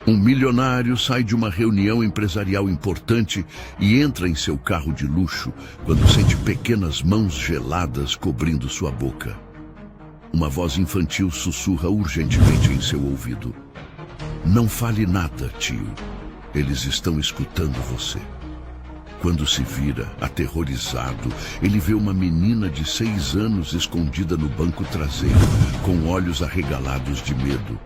Um milionário sai de uma reunião empresarial importante e entra em seu carro de luxo quando sente pequenas mãos geladas cobrindo sua boca. Uma voz infantil sussurra urgentemente em seu ouvido. Não fale nada, tio. Eles estão escutando você. Quando se vira, aterrorizado, ele vê uma menina de 6 anos escondida no banco traseiro, com olhos arregalados de medo.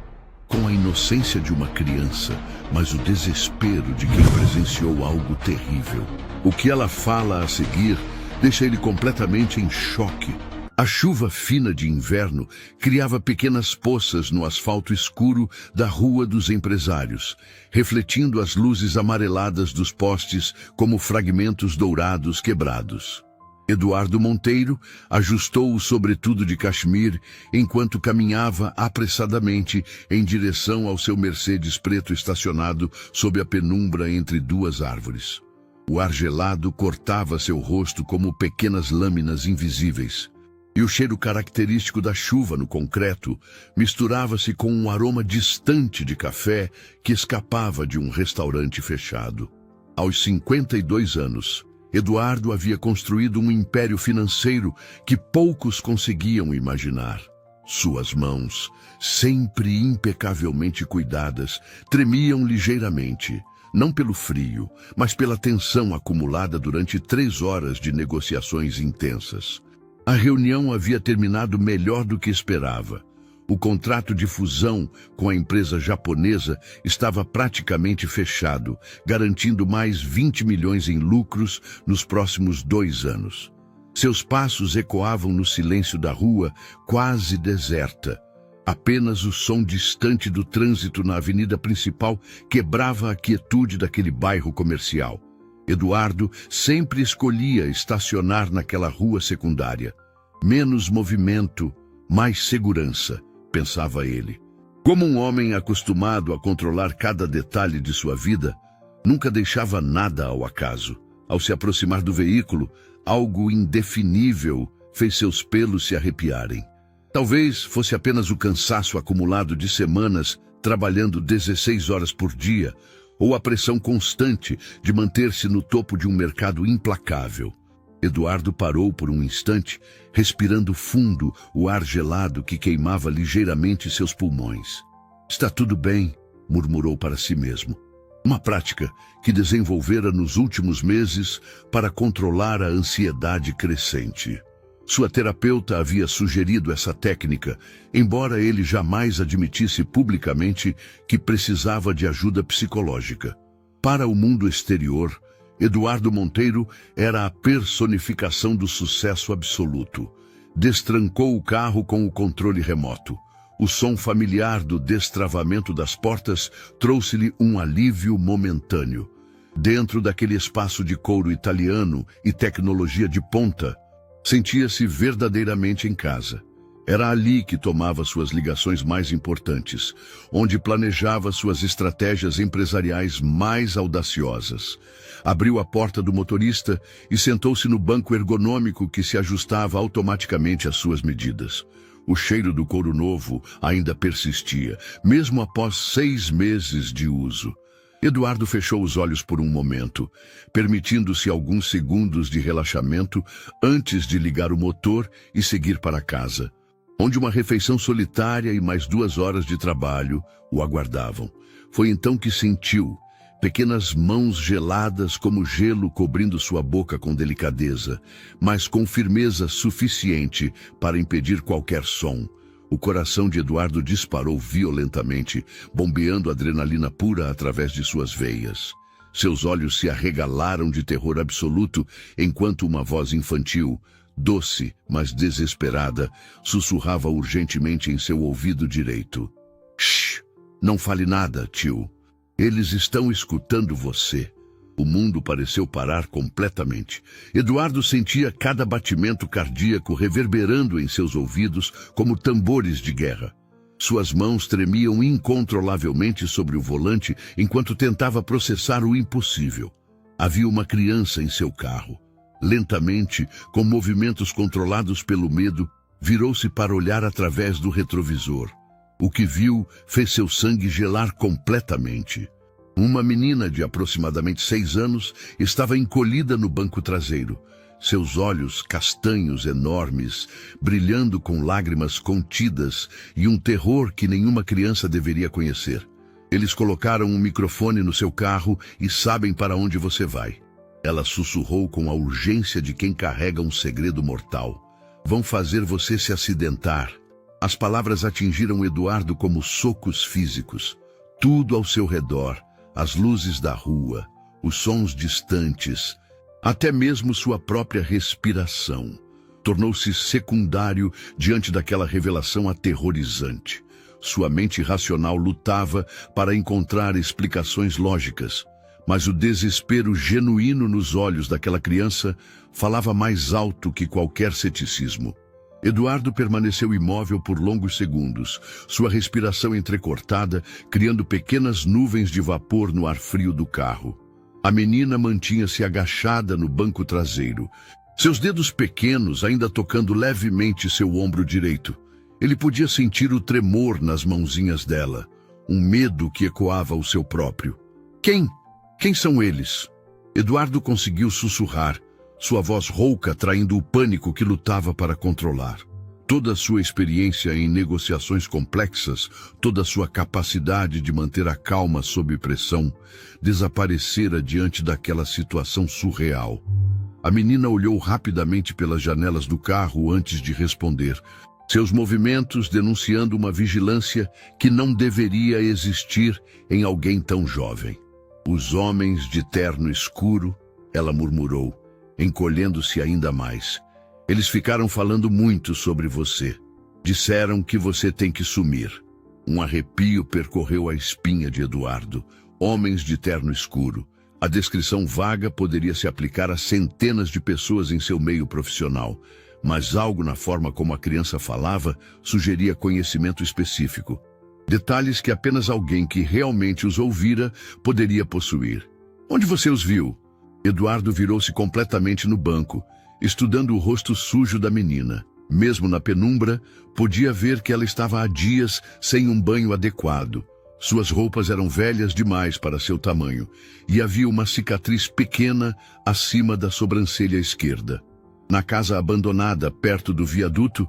Com a inocência de uma criança, mas o desespero de quem presenciou algo terrível. O que ela fala a seguir deixa ele completamente em choque. A chuva fina de inverno criava pequenas poças no asfalto escuro da Rua dos Empresários, refletindo as luzes amareladas dos postes como fragmentos dourados quebrados. Eduardo Monteiro ajustou o sobretudo de cachemir enquanto caminhava apressadamente em direção ao seu Mercedes preto estacionado sob a penumbra entre 2 árvores. O ar gelado cortava seu rosto como pequenas lâminas invisíveis. E o cheiro característico da chuva no concreto misturava-se com um aroma distante de café que escapava de um restaurante fechado. Aos 52 anos, Eduardo havia construído um império financeiro que poucos conseguiam imaginar. Suas mãos, sempre impecavelmente cuidadas, tremiam ligeiramente, não pelo frio, mas pela tensão acumulada durante 3 horas de negociações intensas. A reunião havia terminado melhor do que esperava. O contrato de fusão com a empresa japonesa estava praticamente fechado, garantindo mais 20 milhões em lucros nos próximos 2 anos. Seus passos ecoavam no silêncio da rua, quase deserta. Apenas o som distante do trânsito na avenida principal quebrava a quietude daquele bairro comercial. Eduardo sempre escolhia estacionar naquela rua secundária. Menos movimento, mais segurança, pensava ele. Como um homem acostumado a controlar cada detalhe de sua vida, nunca deixava nada ao acaso. Ao se aproximar do veículo, algo indefinível fez seus pelos se arrepiarem. Talvez fosse apenas o cansaço acumulado de semanas trabalhando 16 horas por dia, ou a pressão constante de manter-se no topo de um mercado implacável. Eduardo parou por um instante, respirando fundo o ar gelado que queimava ligeiramente seus pulmões. Está tudo bem, murmurou para si mesmo. Uma prática que desenvolvera nos últimos meses para controlar a ansiedade crescente. Sua terapeuta havia sugerido essa técnica, embora ele jamais admitisse publicamente que precisava de ajuda psicológica. Para o mundo exterior, Eduardo Monteiro era a personificação do sucesso absoluto. Destrancou o carro com o controle remoto. O som familiar do destravamento das portas trouxe-lhe um alívio momentâneo. Dentro daquele espaço de couro italiano e tecnologia de ponta, sentia-se verdadeiramente em casa. Era ali que tomava suas ligações mais importantes, onde planejava suas estratégias empresariais mais audaciosas. Abriu a porta do motorista e sentou-se no banco ergonômico que se ajustava automaticamente às suas medidas. O cheiro do couro novo ainda persistia, mesmo após 6 meses de uso. Eduardo fechou os olhos por um momento, permitindo-se alguns segundos de relaxamento antes de ligar o motor e seguir para casa, onde uma refeição solitária e mais 2 horas de trabalho o aguardavam. Foi então que sentiu pequenas mãos geladas como gelo cobrindo sua boca com delicadeza, mas com firmeza suficiente para impedir qualquer som. O coração de Eduardo disparou violentamente, bombeando adrenalina pura através de suas veias. Seus olhos se arregalaram de terror absoluto, enquanto uma voz infantil, doce, mas desesperada, sussurrava urgentemente em seu ouvido direito. Shh! Não fale nada, tio. Eles estão escutando você. O mundo pareceu parar completamente. Eduardo sentia cada batimento cardíaco reverberando em seus ouvidos como tambores de guerra. Suas mãos tremiam incontrolavelmente sobre o volante enquanto tentava processar o impossível. Havia uma criança em seu carro. Lentamente, com movimentos controlados pelo medo, virou-se para olhar através do retrovisor. O que viu fez seu sangue gelar completamente. Uma menina de aproximadamente 6 anos estava encolhida no banco traseiro, seus olhos castanhos enormes, brilhando com lágrimas contidas e um terror que nenhuma criança deveria conhecer. Eles colocaram um microfone no seu carro e sabem para onde você vai. Ela sussurrou com a urgência de quem carrega um segredo mortal. Vão fazer você se acidentar. As palavras atingiram Eduardo como socos físicos. Tudo ao seu redor, as luzes da rua, os sons distantes, até mesmo sua própria respiração, tornou-se secundário diante daquela revelação aterrorizante. Sua mente racional lutava para encontrar explicações lógicas, mas o desespero genuíno nos olhos daquela criança falava mais alto que qualquer ceticismo. Eduardo permaneceu imóvel por longos segundos, sua respiração entrecortada, criando pequenas nuvens de vapor no ar frio do carro. A menina mantinha-se agachada no banco traseiro, seus dedos pequenos ainda tocando levemente seu ombro direito. Ele podia sentir o tremor nas mãozinhas dela, um medo que ecoava o seu próprio. Quem? Quem são eles? Eduardo conseguiu sussurrar, sua voz rouca traindo o pânico que lutava para controlar. Toda a sua experiência em negociações complexas, toda a sua capacidade de manter a calma sob pressão, desaparecera diante daquela situação surreal. A menina olhou rapidamente pelas janelas do carro antes de responder, seus movimentos denunciando uma vigilância que não deveria existir em alguém tão jovem. Os homens de terno escuro, ela murmurou, encolhendo-se ainda mais. Eles ficaram falando muito sobre você. Disseram que você tem que sumir. Um arrepio percorreu a espinha de Eduardo. Homens de terno escuro. A descrição vaga poderia se aplicar a centenas de pessoas em seu meio profissional, mas algo na forma como a criança falava sugeria conhecimento específico. Detalhes que apenas alguém que realmente os ouvira poderia possuir. Onde você os viu? Eduardo virou-se completamente no banco, estudando o rosto sujo da menina. Mesmo na penumbra, podia ver que ela estava há dias sem um banho adequado. Suas roupas eram velhas demais para seu tamanho, e havia uma cicatriz pequena acima da sobrancelha esquerda. Na casa abandonada, perto do viaduto,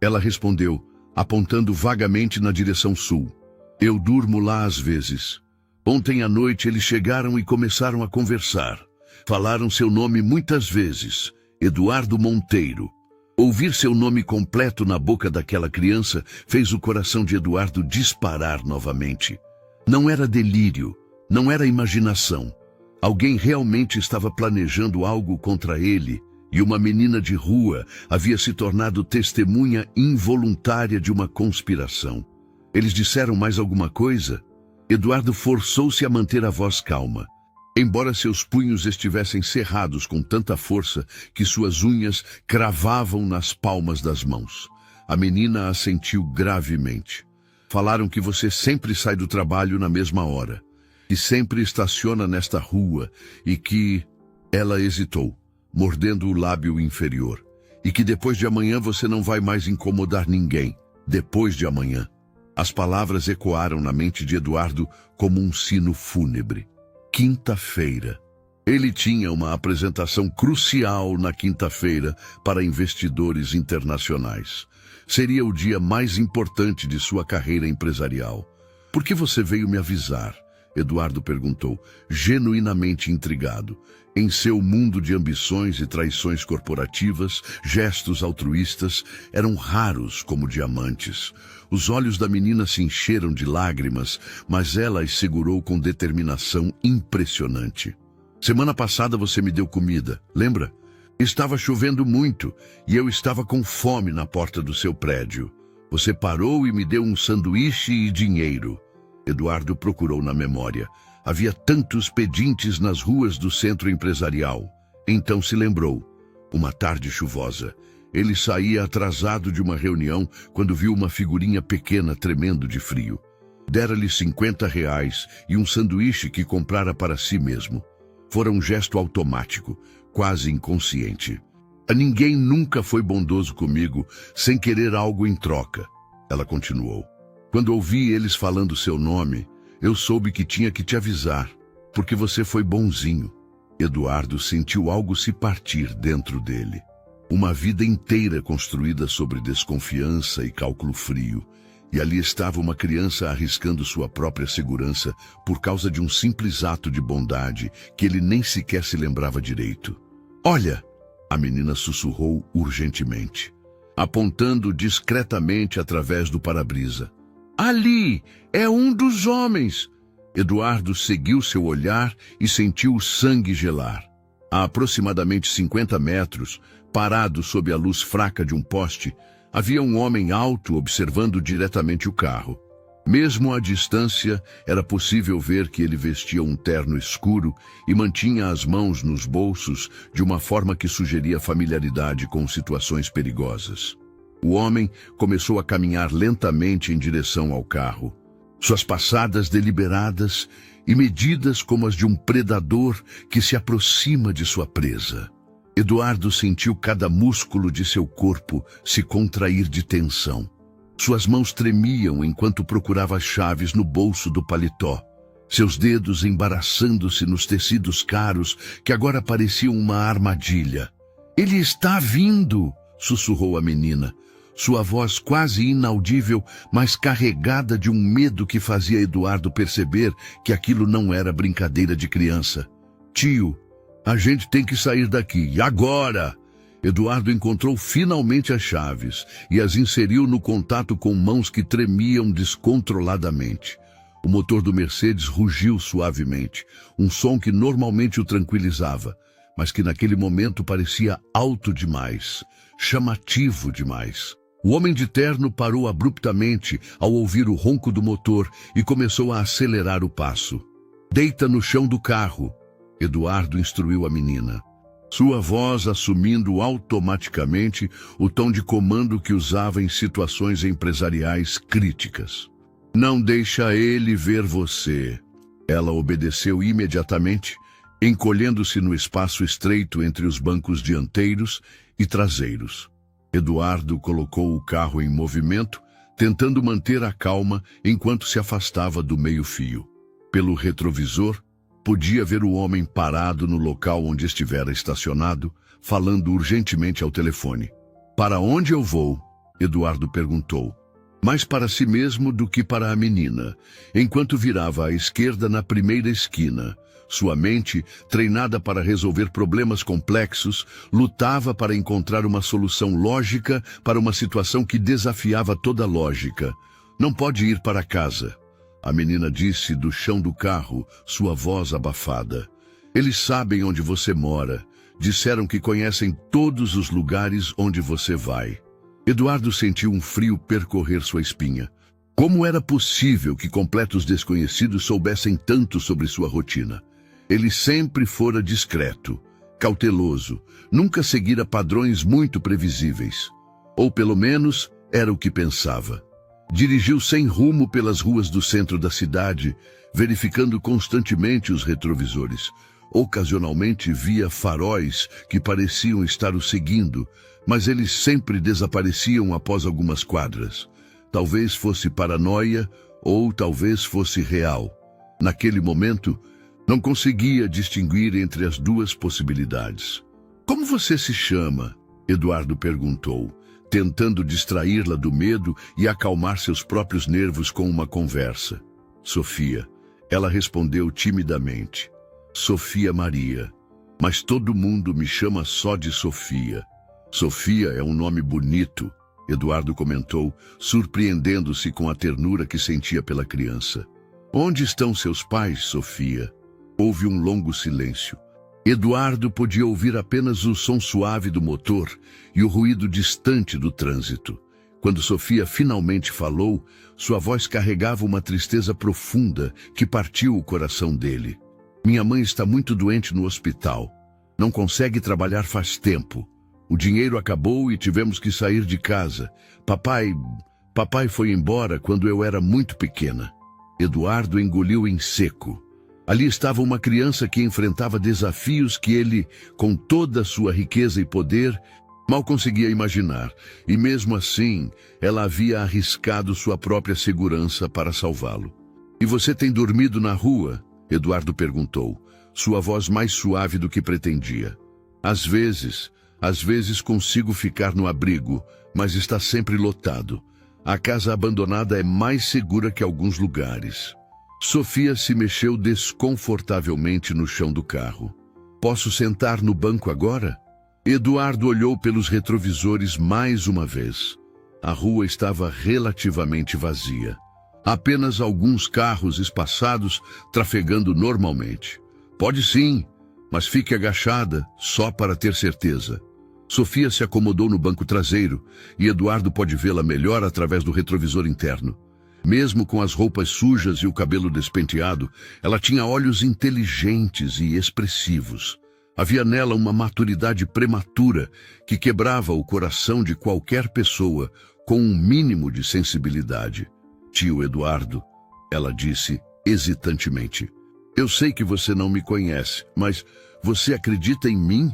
ela respondeu, apontando vagamente na direção sul. Eu durmo lá às vezes. Ontem à noite eles chegaram e começaram a conversar. Falaram seu nome muitas vezes. Eduardo Monteiro. Ouvir seu nome completo na boca daquela criança fez o coração de Eduardo disparar novamente. Não era delírio, não era imaginação. Alguém realmente estava planejando algo contra ele, e uma menina de rua havia se tornado testemunha involuntária de uma conspiração. Eles disseram mais alguma coisa? Eduardo forçou-se a manter a voz calma. Embora seus punhos estivessem cerrados com tanta força que suas unhas cravavam nas palmas das mãos. A menina assentiu gravemente. Falaram que você sempre sai do trabalho na mesma hora, que sempre estaciona nesta rua e que... Ela hesitou, mordendo o lábio inferior. E que depois de amanhã você não vai mais incomodar ninguém. Depois de amanhã. As palavras ecoaram na mente de Eduardo como um sino fúnebre. Quinta-feira. Ele tinha uma apresentação crucial na quinta-feira para investidores internacionais. Seria o dia mais importante de sua carreira empresarial. Por que você veio me avisar? Eduardo perguntou, genuinamente intrigado. Em seu mundo de ambições e traições corporativas, gestos altruístas eram raros como diamantes. Os olhos da menina se encheram de lágrimas, mas ela as segurou com determinação impressionante. Semana passada você me deu comida, lembra? Estava chovendo muito e eu estava com fome na porta do seu prédio. Você parou e me deu um sanduíche e dinheiro. Eduardo procurou na memória. Havia tantos pedintes nas ruas do centro empresarial. Então se lembrou. Uma tarde chuvosa. Ele saía atrasado de uma reunião quando viu uma figurinha pequena tremendo de frio. Dera-lhe R$ 50 e um sanduíche que comprara para si mesmo. Fora um gesto automático, quase inconsciente. Ninguém nunca foi bondoso comigo sem querer algo em troca. Ela continuou. Quando ouvi eles falando seu nome, eu soube que tinha que te avisar, porque você foi bonzinho. Eduardo sentiu algo se partir dentro dele. Uma vida inteira construída sobre desconfiança e cálculo frio. E ali estava uma criança arriscando sua própria segurança por causa de um simples ato de bondade que ele nem sequer se lembrava direito. Olha! A menina sussurrou urgentemente, apontando discretamente através do para-brisa. Ali! É um dos homens! Eduardo seguiu seu olhar e sentiu o sangue gelar. A aproximadamente 50 metros, parado sob a luz fraca de um poste, havia um homem alto observando diretamente o carro. Mesmo à distância, era possível ver que ele vestia um terno escuro e mantinha as mãos nos bolsos de uma forma que sugeria familiaridade com situações perigosas. O homem começou a caminhar lentamente em direção ao carro. Suas passadas deliberadas e medidas como as de um predador que se aproxima de sua presa. Eduardo sentiu cada músculo de seu corpo se contrair de tensão. Suas mãos tremiam enquanto procurava as chaves no bolso do paletó, seus dedos embaraçando-se nos tecidos caros que agora pareciam uma armadilha. "Ele está vindo!" sussurrou a menina, sua voz quase inaudível, mas carregada de um medo que fazia Eduardo perceber que aquilo não era brincadeira de criança. "Tio, a gente tem que sair daqui, agora!" Eduardo encontrou finalmente as chaves e as inseriu no contato com mãos que tremiam descontroladamente. O motor do Mercedes rugiu suavemente, um som que normalmente o tranquilizava, mas que naquele momento parecia alto demais, chamativo demais. O homem de terno parou abruptamente ao ouvir o ronco do motor e começou a acelerar o passo. "Deita no chão do carro", Eduardo instruiu a menina, sua voz assumindo automaticamente o tom de comando que usava em situações empresariais críticas. "Não deixa ele ver você." Ela obedeceu imediatamente, encolhendo-se no espaço estreito entre os bancos dianteiros e traseiros. Eduardo colocou o carro em movimento, tentando manter a calma enquanto se afastava do meio-fio. Pelo retrovisor, podia ver o homem parado no local onde estivera estacionado, falando urgentemente ao telefone. "Para onde eu vou?" Eduardo perguntou, mais para si mesmo do que para a menina, enquanto virava à esquerda na primeira esquina. Sua mente, treinada para resolver problemas complexos, lutava para encontrar uma solução lógica para uma situação que desafiava toda lógica. "Não pode ir para casa", a menina disse do chão do carro, sua voz abafada. "Eles sabem onde você mora. Disseram que conhecem todos os lugares onde você vai." Eduardo sentiu um frio percorrer sua espinha. Como era possível que completos desconhecidos soubessem tanto sobre sua rotina? Ele sempre fora discreto, cauteloso, nunca seguira padrões muito previsíveis. Ou pelo menos era o que pensava. Dirigiu sem rumo pelas ruas do centro da cidade, verificando constantemente os retrovisores. Ocasionalmente via faróis que pareciam estar o seguindo, mas eles sempre desapareciam após algumas quadras. Talvez fosse paranoia ou talvez fosse real. Naquele momento, não conseguia distinguir entre as duas possibilidades. "Como você se chama?" Eduardo perguntou, tentando distraí-la do medo e acalmar seus próprios nervos com uma conversa. "Sofia." Ela respondeu timidamente. "Sofia Maria. Mas todo mundo me chama só de Sofia." "Sofia é um nome bonito", Eduardo comentou, surpreendendo-se com a ternura que sentia pela criança. "Onde estão seus pais, Sofia?" Houve um longo silêncio. Eduardo podia ouvir apenas o som suave do motor e o ruído distante do trânsito. Quando Sofia finalmente falou, sua voz carregava uma tristeza profunda que partiu o coração dele. "Minha mãe está muito doente no hospital. Não consegue trabalhar faz tempo. O dinheiro acabou e tivemos que sair de casa. Papai foi embora quando eu era muito pequena." Eduardo engoliu em seco. Ali estava uma criança que enfrentava desafios que ele, com toda a sua riqueza e poder, Mal conseguia imaginar, e mesmo assim, ela havia arriscado sua própria segurança para salvá-lo. "E você tem dormido na rua?" Eduardo perguntou, sua voz mais suave do que pretendia. Às vezes consigo ficar no abrigo, mas está sempre lotado. A casa abandonada é mais segura que alguns lugares." Sofia se mexeu desconfortavelmente no chão do carro. "Posso sentar no banco agora?" Eduardo olhou pelos retrovisores mais uma vez. A rua estava relativamente vazia. Apenas alguns carros espaçados trafegando normalmente. "Pode sim, mas fique agachada, só para ter certeza." Sofia se acomodou no banco traseiro e Eduardo pode vê-la melhor através do retrovisor interno. Mesmo com as roupas sujas e o cabelo despenteado, ela tinha olhos inteligentes e expressivos. Havia nela uma maturidade prematura que quebrava o coração de qualquer pessoa com um mínimo de sensibilidade. "Tio Eduardo", ela disse hesitantemente, "eu sei que você não me conhece, mas você acredita em mim?"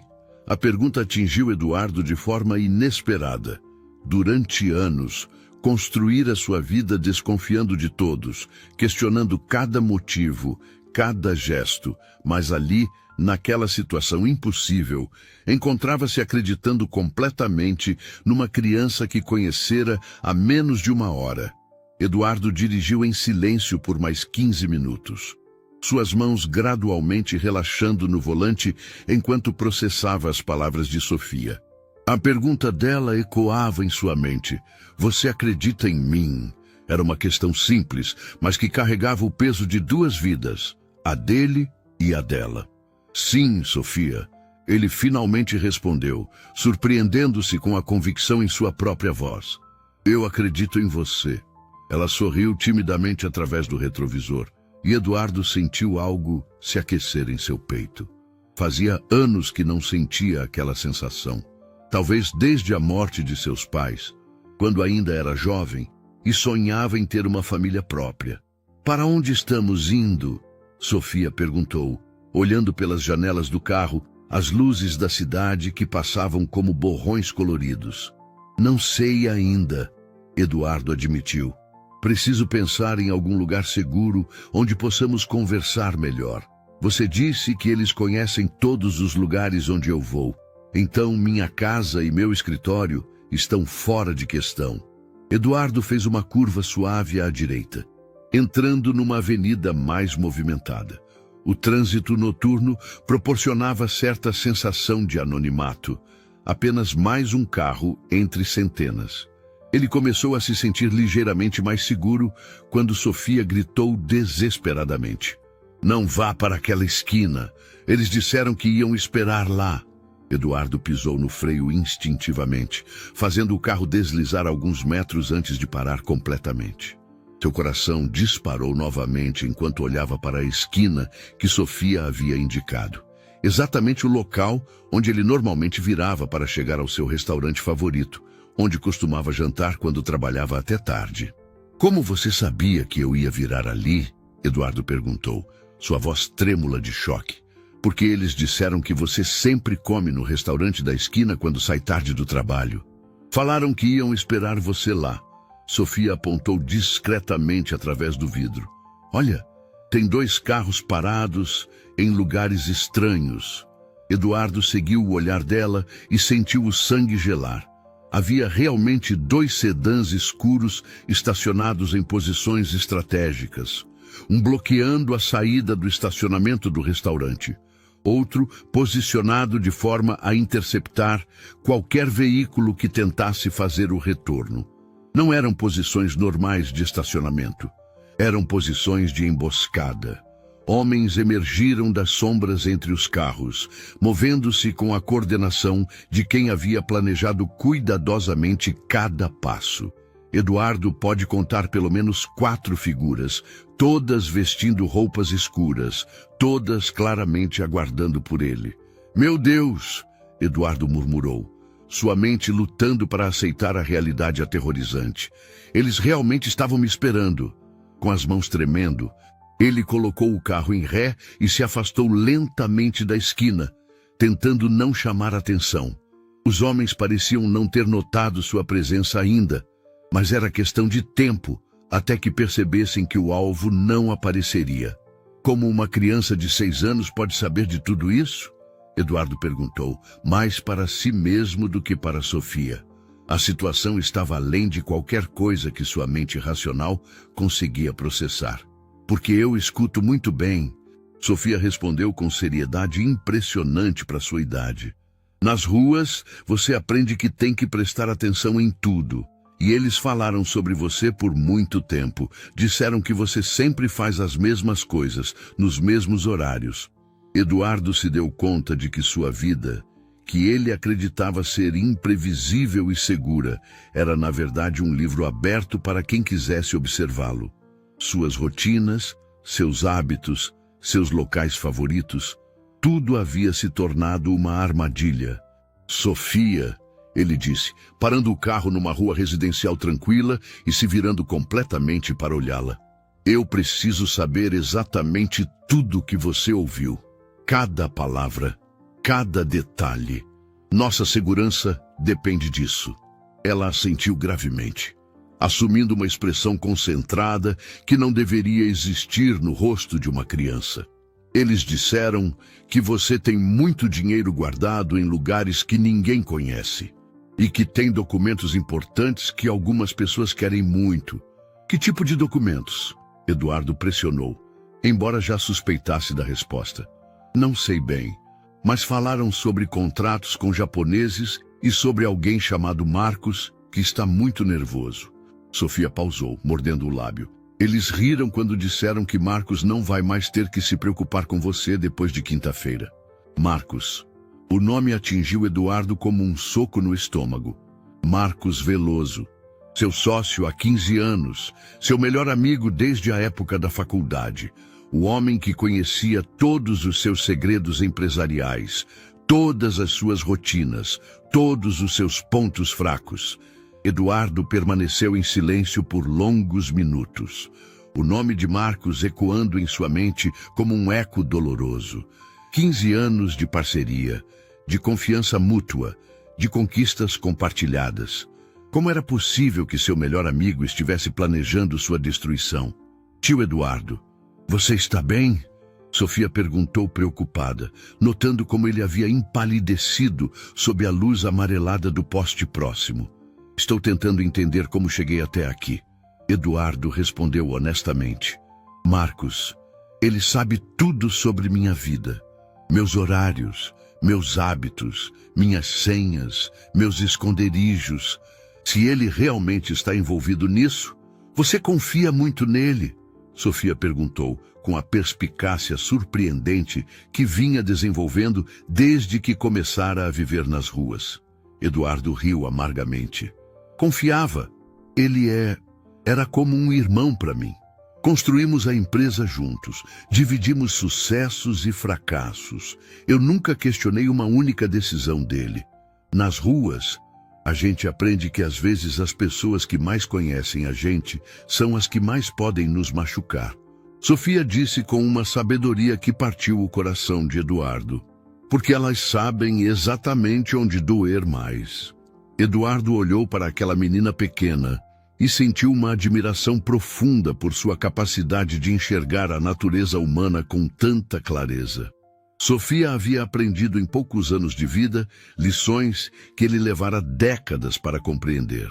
A pergunta atingiu Eduardo de forma inesperada. Durante anos, construíra sua vida desconfiando de todos, questionando cada motivo, cada gesto, mas ali, naquela situação impossível, encontrava-se acreditando completamente numa criança que conhecera há menos de uma hora. Eduardo dirigiu em silêncio por mais 15 minutos. Suas mãos gradualmente relaxando no volante enquanto processava as palavras de Sofia. A pergunta dela ecoava em sua mente. "Você acredita em mim?" Era uma questão simples, mas que carregava o peso de duas vidas, a dele e a dela. "Sim, Sofia." Ele finalmente respondeu, surpreendendo-se com a convicção em sua própria voz. "Eu acredito em você." Ela sorriu timidamente através do retrovisor, e Eduardo sentiu algo se aquecer em seu peito. Fazia anos que não sentia aquela sensação. Talvez desde a morte de seus pais, quando ainda era jovem e sonhava em ter uma família própria. "Para onde estamos indo?" Sofia perguntou, olhando pelas janelas do carro, as luzes da cidade que passavam como borrões coloridos. "Não sei ainda", Eduardo admitiu. "Preciso pensar em algum lugar seguro onde possamos conversar melhor. Você disse que eles conhecem todos os lugares onde eu vou. Então minha casa e meu escritório estão fora de questão." Eduardo fez uma curva suave à direita, entrando numa avenida mais movimentada. O trânsito noturno proporcionava certa sensação de anonimato. Apenas mais um carro entre centenas. Ele começou a se sentir ligeiramente mais seguro quando Sofia gritou desesperadamente. "Não vá para aquela esquina. Eles disseram que iam esperar lá." Eduardo pisou no freio instintivamente, fazendo o carro deslizar alguns metros antes de parar completamente. Seu coração disparou novamente enquanto olhava para a esquina que Sofia havia indicado. Exatamente o local onde ele normalmente virava para chegar ao seu restaurante favorito, onde costumava jantar quando trabalhava até tarde. "Como você sabia que eu ia virar ali?" Eduardo perguntou, sua voz trêmula de choque. "Porque eles disseram que você sempre come no restaurante da esquina quando sai tarde do trabalho. Falaram que iam esperar você lá." Sofia apontou discretamente através do vidro. "Olha, tem 2 carros parados em lugares estranhos." Eduardo seguiu o olhar dela e sentiu o sangue gelar. Havia realmente 2 sedãs escuros estacionados em posições estratégicas. Um bloqueando a saída do estacionamento do restaurante. Outro posicionado de forma a interceptar qualquer veículo que tentasse fazer o retorno. Não eram posições normais de estacionamento. Eram posições de emboscada. Homens emergiram das sombras entre os carros, movendo-se com a coordenação de quem havia planejado cuidadosamente cada passo. Eduardo pode contar pelo menos 4 figuras, todas vestindo roupas escuras, todas claramente aguardando por ele. "Meu Deus!" Eduardo murmurou, sua mente lutando para aceitar a realidade aterrorizante. "Eles realmente estavam me esperando." Com as mãos tremendo, ele colocou o carro em ré e se afastou lentamente da esquina, tentando não chamar atenção. Os homens pareciam não ter notado sua presença ainda, mas era questão de tempo até que percebessem que o alvo não apareceria. Como uma criança de 6 anos pode saber de tudo isso? Eduardo perguntou, mais para si mesmo do que para Sofia. A situação estava além de qualquer coisa que sua mente racional conseguia processar. Porque eu escuto muito bem, Sofia respondeu com seriedade impressionante para sua idade. Nas ruas, você aprende que tem que prestar atenção em tudo. E eles falaram sobre você por muito tempo. Disseram que você sempre faz as mesmas coisas, nos mesmos horários. Eduardo se deu conta de que sua vida, que ele acreditava ser imprevisível e segura, era na verdade um livro aberto para quem quisesse observá-lo. Suas rotinas, seus hábitos, seus locais favoritos, tudo havia se tornado uma armadilha. Sofia, ele disse, parando o carro numa rua residencial tranquila e se virando completamente para olhá-la. Eu preciso saber exatamente tudo o que você ouviu. Cada palavra, cada detalhe. Nossa segurança depende disso. Ela assentiu gravemente, assumindo uma expressão concentrada que não deveria existir no rosto de uma criança. Eles disseram que você tem muito dinheiro guardado em lugares que ninguém conhece e que tem documentos importantes que algumas pessoas querem muito. Que tipo de documentos? Eduardo pressionou, embora já suspeitasse da resposta. Não sei bem, mas falaram sobre contratos com japoneses e sobre alguém chamado Marcos, que está muito nervoso. Sofia pausou, mordendo o lábio. Eles riram quando disseram que Marcos não vai mais ter que se preocupar com você depois de quinta-feira. Marcos. O nome atingiu Eduardo como um soco no estômago. Marcos Veloso. Seu sócio há 15 anos, seu melhor amigo desde a época da faculdade. O homem que conhecia todos os seus segredos empresariais, todas as suas rotinas, todos os seus pontos fracos. Eduardo permaneceu em silêncio por longos minutos, o nome de Marcos ecoando em sua mente como um eco doloroso. 15 anos de parceria, de confiança mútua, de conquistas compartilhadas. Como era possível que seu melhor amigo estivesse planejando sua destruição? Tio Eduardo, você está bem? Sofia perguntou preocupada, notando como ele havia empalidecido sob a luz amarelada do poste próximo. Estou tentando entender como cheguei até aqui. Eduardo respondeu honestamente. Marcos, ele sabe tudo sobre minha vida. Meus horários, meus hábitos, minhas senhas, meus esconderijos. Se ele realmente está envolvido nisso, você confia muito nele? Sofia perguntou, com a perspicácia surpreendente que vinha desenvolvendo desde que começara a viver nas ruas. Eduardo riu amargamente. Confiava. Ele era como um irmão para mim. Construímos a empresa juntos, dividimos sucessos e fracassos. Eu nunca questionei uma única decisão dele. Nas ruas, a gente aprende que às vezes as pessoas que mais conhecem a gente são as que mais podem nos machucar. Sofia disse com uma sabedoria que partiu o coração de Eduardo, porque elas sabem exatamente onde doer mais. Eduardo olhou para aquela menina pequena e sentiu uma admiração profunda por sua capacidade de enxergar a natureza humana com tanta clareza. Sofia havia aprendido em poucos anos de vida lições que ele levara décadas para compreender.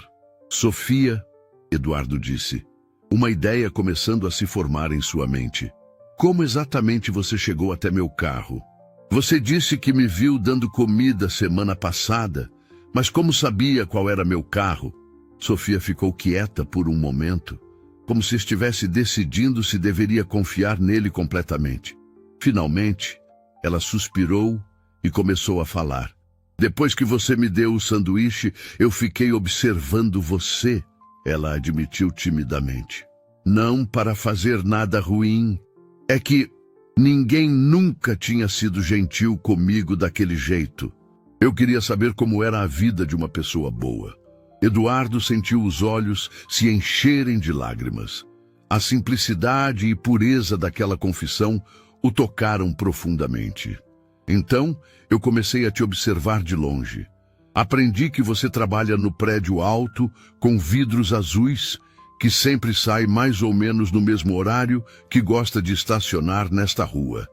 Sofia, Eduardo disse, uma ideia começando a se formar em sua mente. Como exatamente você chegou até meu carro? Você disse que me viu dando comida semana passada, mas como sabia qual era meu carro? Sofia ficou quieta por um momento, como se estivesse decidindo se deveria confiar nele completamente. Finalmente, ela suspirou e começou a falar. Depois que você me deu o sanduíche, eu fiquei observando você, ela admitiu timidamente. Não para fazer nada ruim. É que ninguém nunca tinha sido gentil comigo daquele jeito. Eu queria saber como era a vida de uma pessoa boa. Eduardo sentiu os olhos se encherem de lágrimas. A simplicidade e pureza daquela confissão o tocaram profundamente. Então, eu comecei a te observar de longe. Aprendi que você trabalha no prédio alto, com vidros azuis, que sempre sai mais ou menos no mesmo horário, que gosta de estacionar nesta rua.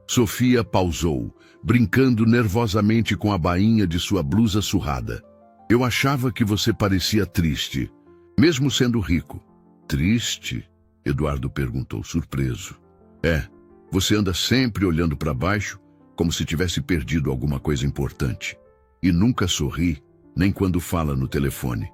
Sofia pausou, brincando nervosamente com a bainha de sua blusa surrada. Eu achava que você parecia triste, mesmo sendo rico. Triste? Eduardo perguntou, surpreso. Você anda sempre olhando para baixo, como se tivesse perdido alguma coisa importante. E nunca sorri, nem quando fala no telefone.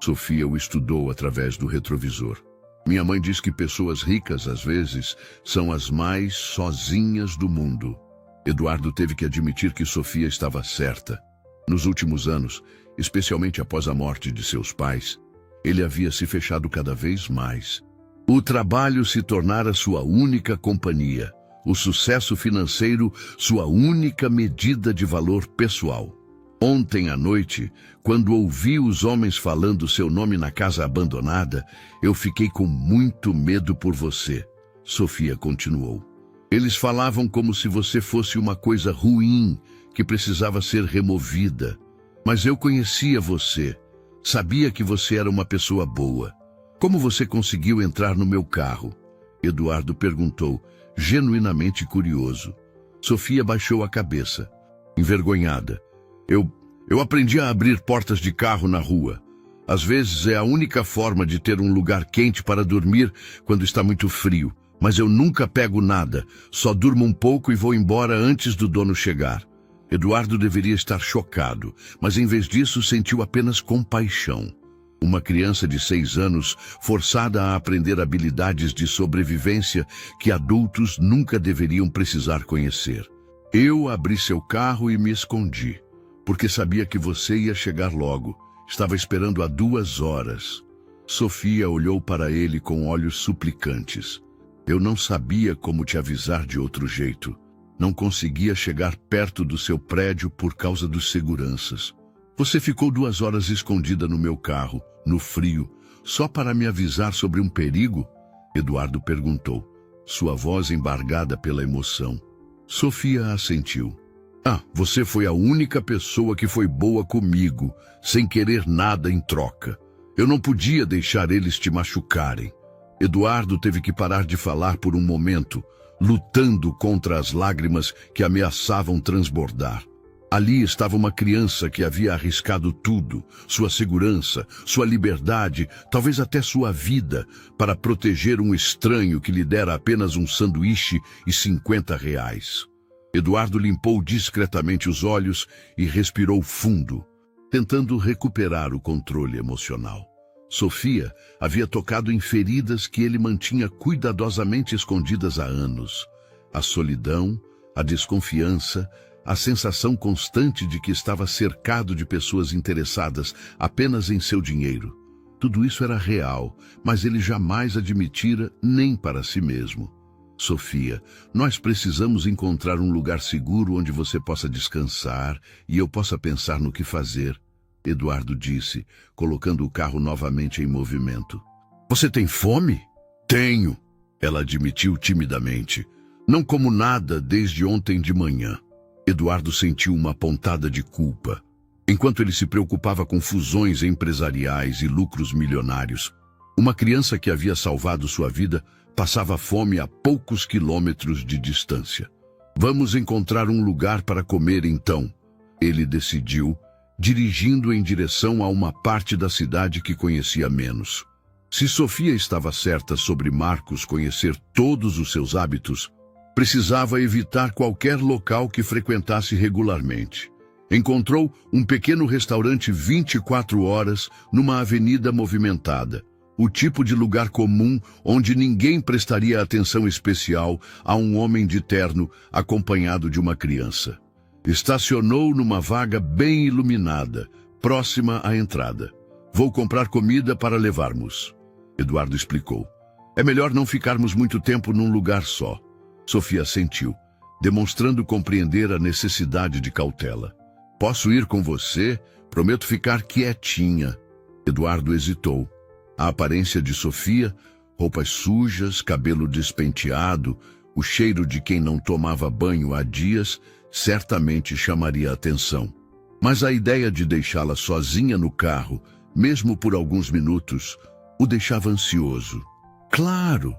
Sofia o estudou através do retrovisor. Minha mãe diz que pessoas ricas, às vezes, são as mais sozinhas do mundo. Eduardo teve que admitir que Sofia estava certa. Nos últimos anos, especialmente após a morte de seus pais, ele havia se fechado cada vez mais. O trabalho se tornara sua única companhia, o sucesso financeiro sua única medida de valor pessoal. Ontem à noite, quando ouvi os homens falando seu nome na casa abandonada, eu fiquei com muito medo por você. Sofia continuou. Eles falavam como se você fosse uma coisa ruim, que precisava ser removida. Mas eu conhecia você. Sabia que você era uma pessoa boa. Como você conseguiu entrar no meu carro? Eduardo perguntou, genuinamente curioso. Sofia baixou a cabeça, envergonhada. Eu aprendi a abrir portas de carro na rua. Às vezes é a única forma de ter um lugar quente para dormir quando está muito frio. Mas eu nunca pego nada, só durmo um pouco e vou embora antes do dono chegar. Eduardo deveria estar chocado, mas em vez disso sentiu apenas compaixão. Uma criança de 6 anos forçada a aprender habilidades de sobrevivência que adultos nunca deveriam precisar conhecer. Eu abri seu carro e me escondi, porque sabia que você ia chegar logo. Estava esperando há 2 horas. Sofia olhou para ele com olhos suplicantes. Eu não sabia como te avisar de outro jeito. Não conseguia chegar perto do seu prédio por causa dos seguranças. Você ficou 2 horas escondida no meu carro, no frio, só para me avisar sobre um perigo? Eduardo perguntou, sua voz embargada pela emoção. Sofia assentiu. Você foi a única pessoa que foi boa comigo, sem querer nada em troca. Eu não podia deixar eles te machucarem. Eduardo teve que parar de falar por um momento, lutando contra as lágrimas que ameaçavam transbordar. Ali estava uma criança que havia arriscado tudo, sua segurança, sua liberdade, talvez até sua vida, para proteger um estranho que lhe dera apenas um sanduíche e R$ 50. Eduardo limpou discretamente os olhos e respirou fundo, tentando recuperar o controle emocional. Sofia havia tocado em feridas que ele mantinha cuidadosamente escondidas há anos. A solidão, a desconfiança, a sensação constante de que estava cercado de pessoas interessadas apenas em seu dinheiro. Tudo isso era real, mas ele jamais admitira nem para si mesmo. Sofia, nós precisamos encontrar um lugar seguro onde você possa descansar e eu possa pensar no que fazer, Eduardo disse, colocando o carro novamente em movimento. Você tem fome? Tenho, ela admitiu timidamente. Não como nada desde ontem de manhã. Eduardo sentiu uma pontada de culpa. Enquanto ele se preocupava com fusões empresariais e lucros milionários, uma criança que havia salvado sua vida passava fome a poucos quilômetros de distância. Vamos encontrar um lugar para comer então, ele decidiu, dirigindo em direção a uma parte da cidade que conhecia menos. Se Sofia estava certa sobre Marcos conhecer todos os seus hábitos, precisava evitar qualquer local que frequentasse regularmente. Encontrou um pequeno restaurante 24 horas numa avenida movimentada, o tipo de lugar comum onde ninguém prestaria atenção especial a um homem de terno acompanhado de uma criança. Estacionou numa vaga bem iluminada, próxima à entrada. Vou comprar comida para levarmos, Eduardo explicou. É melhor não ficarmos muito tempo num lugar só. Sofia sentiu, demonstrando compreender a necessidade de cautela. Posso ir com você? Prometo ficar quietinha. Eduardo hesitou. A aparência de Sofia, roupas sujas, cabelo despenteado, o cheiro de quem não tomava banho há dias, certamente chamaria a atenção. Mas a ideia de deixá-la sozinha no carro, mesmo por alguns minutos, o deixava ansioso. Claro,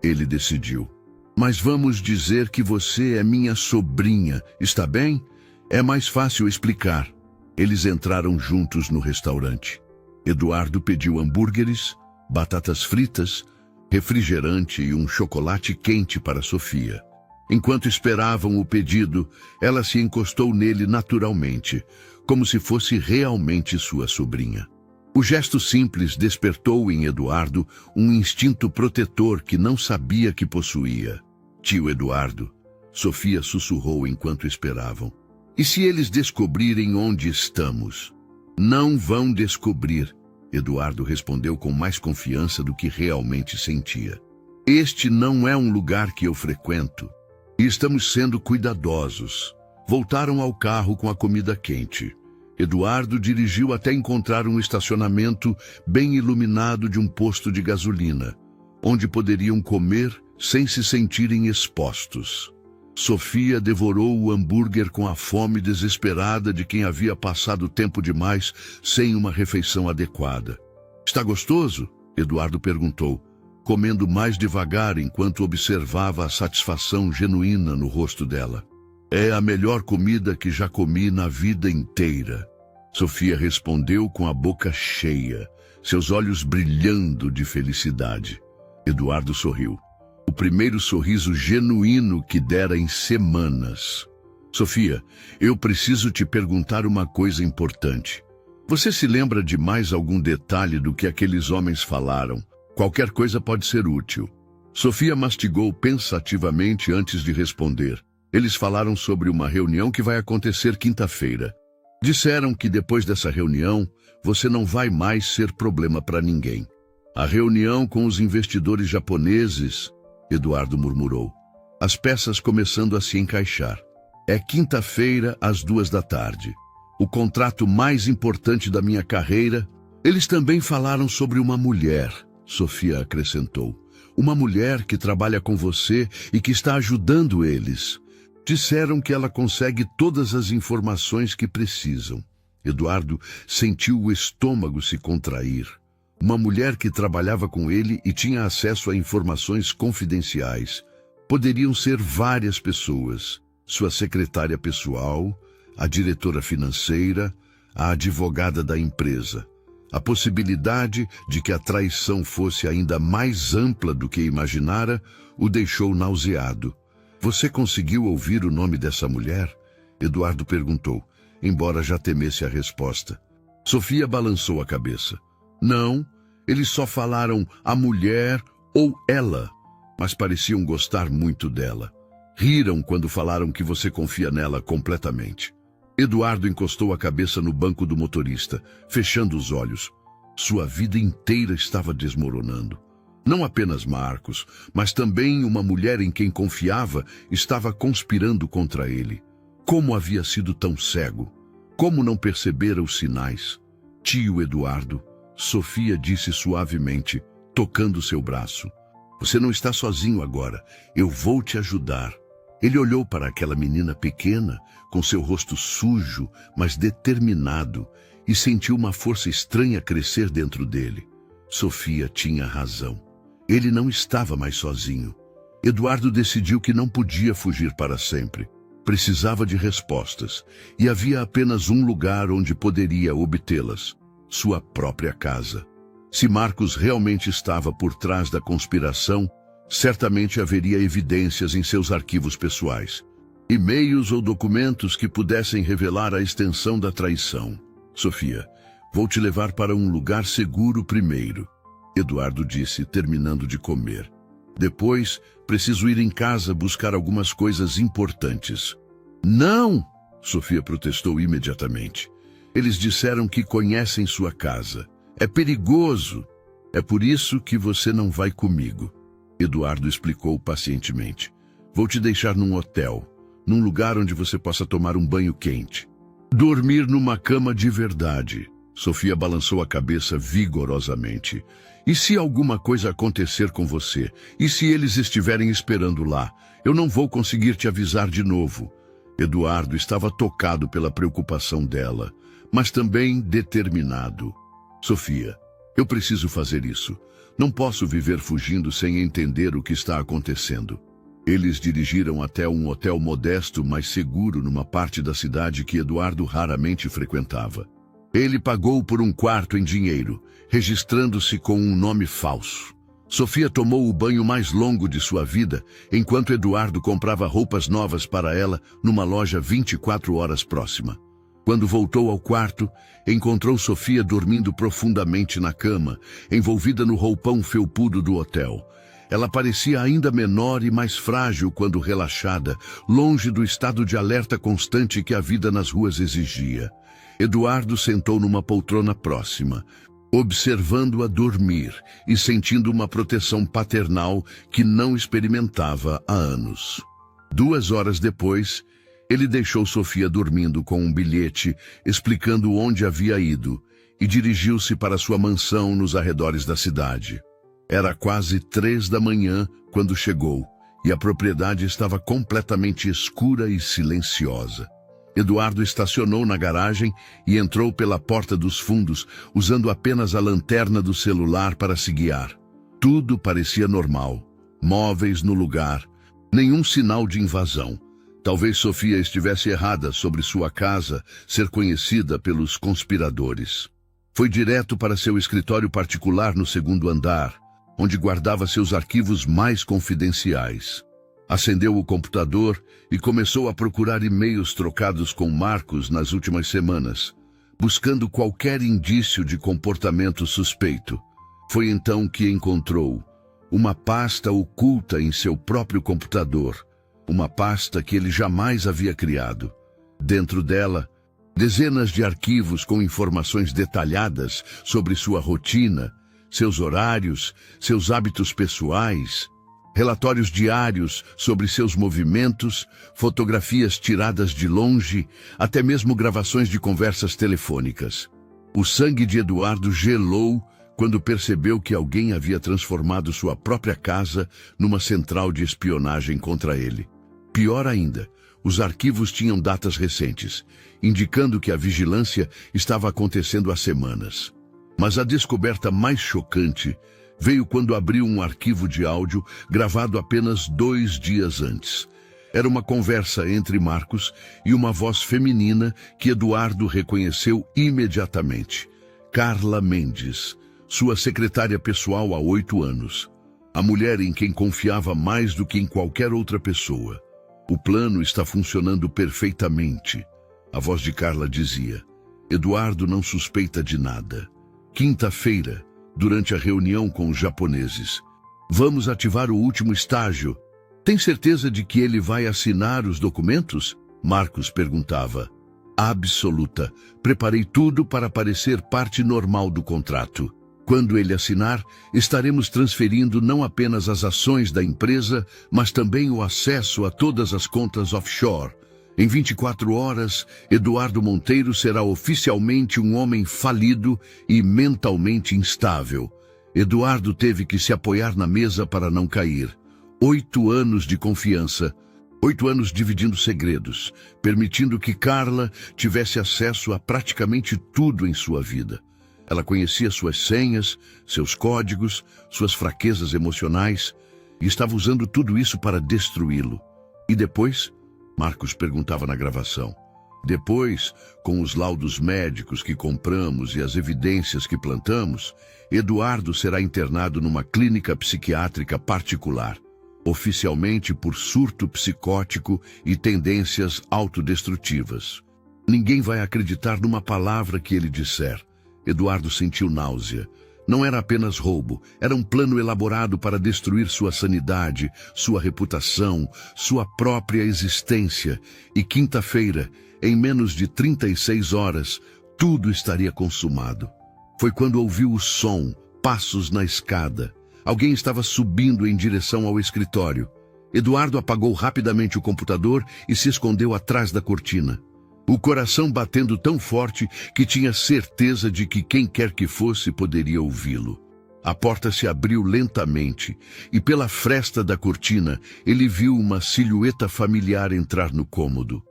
ele decidiu. Mas vamos dizer que você é minha sobrinha, está bem? É mais fácil explicar. Eles entraram juntos no restaurante. Eduardo pediu hambúrgueres, batatas fritas, refrigerante e um chocolate quente para Sofia. Enquanto esperavam o pedido, ela se encostou nele naturalmente, como se fosse realmente sua sobrinha. O gesto simples despertou em Eduardo um instinto protetor que não sabia que possuía. Tio Eduardo, Sofia sussurrou enquanto esperavam. E se eles descobrirem onde estamos? Não vão descobrir, Eduardo respondeu com mais confiança do que realmente sentia. Este não é um lugar que eu frequento. E estamos sendo cuidadosos. Voltaram ao carro com a comida quente. Eduardo dirigiu até encontrar um estacionamento bem iluminado de um posto de gasolina, onde poderiam comer sem se sentirem expostos. Sofia devorou o hambúrguer com a fome desesperada de quem havia passado tempo demais sem uma refeição adequada. Está gostoso? Eduardo perguntou, comendo mais devagar enquanto observava a satisfação genuína no rosto dela. É a melhor comida que já comi na vida inteira. Sofia respondeu com a boca cheia, seus olhos brilhando de felicidade. Eduardo sorriu. O primeiro sorriso genuíno que dera em semanas. Sofia, eu preciso te perguntar uma coisa importante. Você se lembra de mais algum detalhe do que aqueles homens falaram? Qualquer coisa pode ser útil. Sofia mastigou pensativamente antes de responder. Eles falaram sobre uma reunião que vai acontecer quinta-feira. Disseram que depois dessa reunião, você não vai mais ser problema para ninguém. A reunião com os investidores japoneses, Eduardo murmurou, as peças começando a se encaixar. É quinta-feira, às 14h. O contrato mais importante da minha carreira. Eles também falaram sobre uma mulher, Sofia acrescentou. Uma mulher que trabalha com você e que está ajudando eles. Disseram que ela consegue todas as informações que precisam. Eduardo sentiu o estômago se contrair. Uma mulher que trabalhava com ele e tinha acesso a informações confidenciais. Poderiam ser várias pessoas. Sua secretária pessoal, a diretora financeira, a advogada da empresa. A possibilidade de que a traição fosse ainda mais ampla do que imaginara o deixou nauseado. Você conseguiu ouvir o nome dessa mulher? Eduardo perguntou, embora já temesse a resposta. Sofia balançou a cabeça. Não, eles só falaram a mulher ou ela, mas pareciam gostar muito dela. Riram quando falaram que você confia nela completamente. Eduardo encostou a cabeça no banco do motorista, fechando os olhos. Sua vida inteira estava desmoronando. Não apenas Marcos, mas também uma mulher em quem confiava estava conspirando contra ele. Como havia sido tão cego? Como não percebera os sinais? Tio Eduardo, Sofia disse suavemente, tocando seu braço. Você não está sozinho agora. Eu vou te ajudar. Ele olhou para aquela menina pequena, com seu rosto sujo, mas determinado, e sentiu uma força estranha crescer dentro dele. Sofia tinha razão. Ele não estava mais sozinho. Eduardo decidiu que não podia fugir para sempre. Precisava de respostas, e havia apenas um lugar onde poderia obtê-las: sua própria casa. Se Marcos realmente estava por trás da conspiração, certamente haveria evidências em seus arquivos pessoais. E-mails ou documentos que pudessem revelar a extensão da traição. Sofia, vou te levar para um lugar seguro primeiro, Eduardo disse, terminando de comer. Depois, preciso ir em casa buscar algumas coisas importantes. Não! Sofia protestou imediatamente. Eles disseram que conhecem sua casa. É perigoso. É por isso que você não vai comigo. Eduardo explicou pacientemente. Vou te deixar num hotel, num lugar onde você possa tomar um banho quente. Dormir numa cama de verdade. Sofia balançou a cabeça vigorosamente. E se alguma coisa acontecer com você? E se eles estiverem esperando lá? Eu não vou conseguir te avisar de novo. Eduardo estava tocado pela preocupação dela, mas também determinado. Sofia, eu preciso fazer isso. Não posso viver fugindo sem entender o que está acontecendo. Eles dirigiram até um hotel modesto, mas seguro, numa parte da cidade que Eduardo raramente frequentava. Ele pagou por um quarto em dinheiro, registrando-se com um nome falso. Sofia tomou o banho mais longo de sua vida, enquanto Eduardo comprava roupas novas para ela numa loja 24 horas próxima. Quando voltou ao quarto, encontrou Sofia dormindo profundamente na cama, envolvida no roupão felpudo do hotel. Ela parecia ainda menor e mais frágil quando relaxada, longe do estado de alerta constante que a vida nas ruas exigia. Eduardo sentou numa poltrona próxima, observando-a dormir e sentindo uma proteção paternal que não experimentava há anos. 2 horas depois, ele deixou Sofia dormindo com um bilhete explicando onde havia ido e dirigiu-se para sua mansão nos arredores da cidade. Era quase 3 da manhã quando chegou e a propriedade estava completamente escura e silenciosa. Eduardo estacionou na garagem e entrou pela porta dos fundos, usando apenas a lanterna do celular para se guiar. Tudo parecia normal. Móveis no lugar. Nenhum sinal de invasão. Talvez Sofia estivesse errada sobre sua casa ser conhecida pelos conspiradores. Foi direto para seu escritório particular no 2º andar, onde guardava seus arquivos mais confidenciais. Acendeu o computador e começou a procurar e-mails trocados com Marcos nas últimas semanas, buscando qualquer indício de comportamento suspeito. Foi então que encontrou uma pasta oculta em seu próprio computador, uma pasta que ele jamais havia criado. Dentro dela, dezenas de arquivos com informações detalhadas sobre sua rotina, seus horários, seus hábitos pessoais, relatórios diários sobre seus movimentos, fotografias tiradas de longe, até mesmo gravações de conversas telefônicas. O sangue de Eduardo gelou quando percebeu que alguém havia transformado sua própria casa numa central de espionagem contra ele. Pior ainda, os arquivos tinham datas recentes, indicando que a vigilância estava acontecendo há semanas. Mas a descoberta mais chocante veio quando abriu um arquivo de áudio gravado apenas 2 dias antes. Era uma conversa entre Marcos e uma voz feminina que Eduardo reconheceu imediatamente. Carla Mendes, sua secretária pessoal há 8 anos. A mulher em quem confiava mais do que em qualquer outra pessoa. O plano está funcionando perfeitamente, a voz de Carla dizia. Eduardo não suspeita de nada. Quinta-feira, durante a reunião com os japoneses. Vamos ativar o último estágio. Tem certeza de que ele vai assinar os documentos? Marcos perguntava. Absoluta. Preparei tudo para parecer parte normal do contrato. Quando ele assinar, estaremos transferindo não apenas as ações da empresa, mas também o acesso a todas as contas offshore. Em 24 horas, Eduardo Monteiro será oficialmente um homem falido e mentalmente instável. Eduardo teve que se apoiar na mesa para não cair. 8 anos de confiança. 8 anos dividindo segredos, permitindo que Carla tivesse acesso a praticamente tudo em sua vida. Ela conhecia suas senhas, seus códigos, suas fraquezas emocionais, e estava usando tudo isso para destruí-lo. E depois? Marcos perguntava na gravação. Depois, com os laudos médicos que compramos e as evidências que plantamos, Eduardo será internado numa clínica psiquiátrica particular, oficialmente por surto psicótico e tendências autodestrutivas. Ninguém vai acreditar numa palavra que ele disser. Eduardo sentiu náusea. Não era apenas roubo, era um plano elaborado para destruir sua sanidade, sua reputação, sua própria existência. E quinta-feira, em menos de 36 horas, tudo estaria consumado. Foi quando ouviu o som, passos na escada. Alguém estava subindo em direção ao escritório. Eduardo apagou rapidamente o computador e se escondeu atrás da cortina. O coração batendo tão forte que tinha certeza de que quem quer que fosse poderia ouvi-lo. A porta se abriu lentamente e pela fresta da cortina ele viu uma silhueta familiar entrar no cômodo.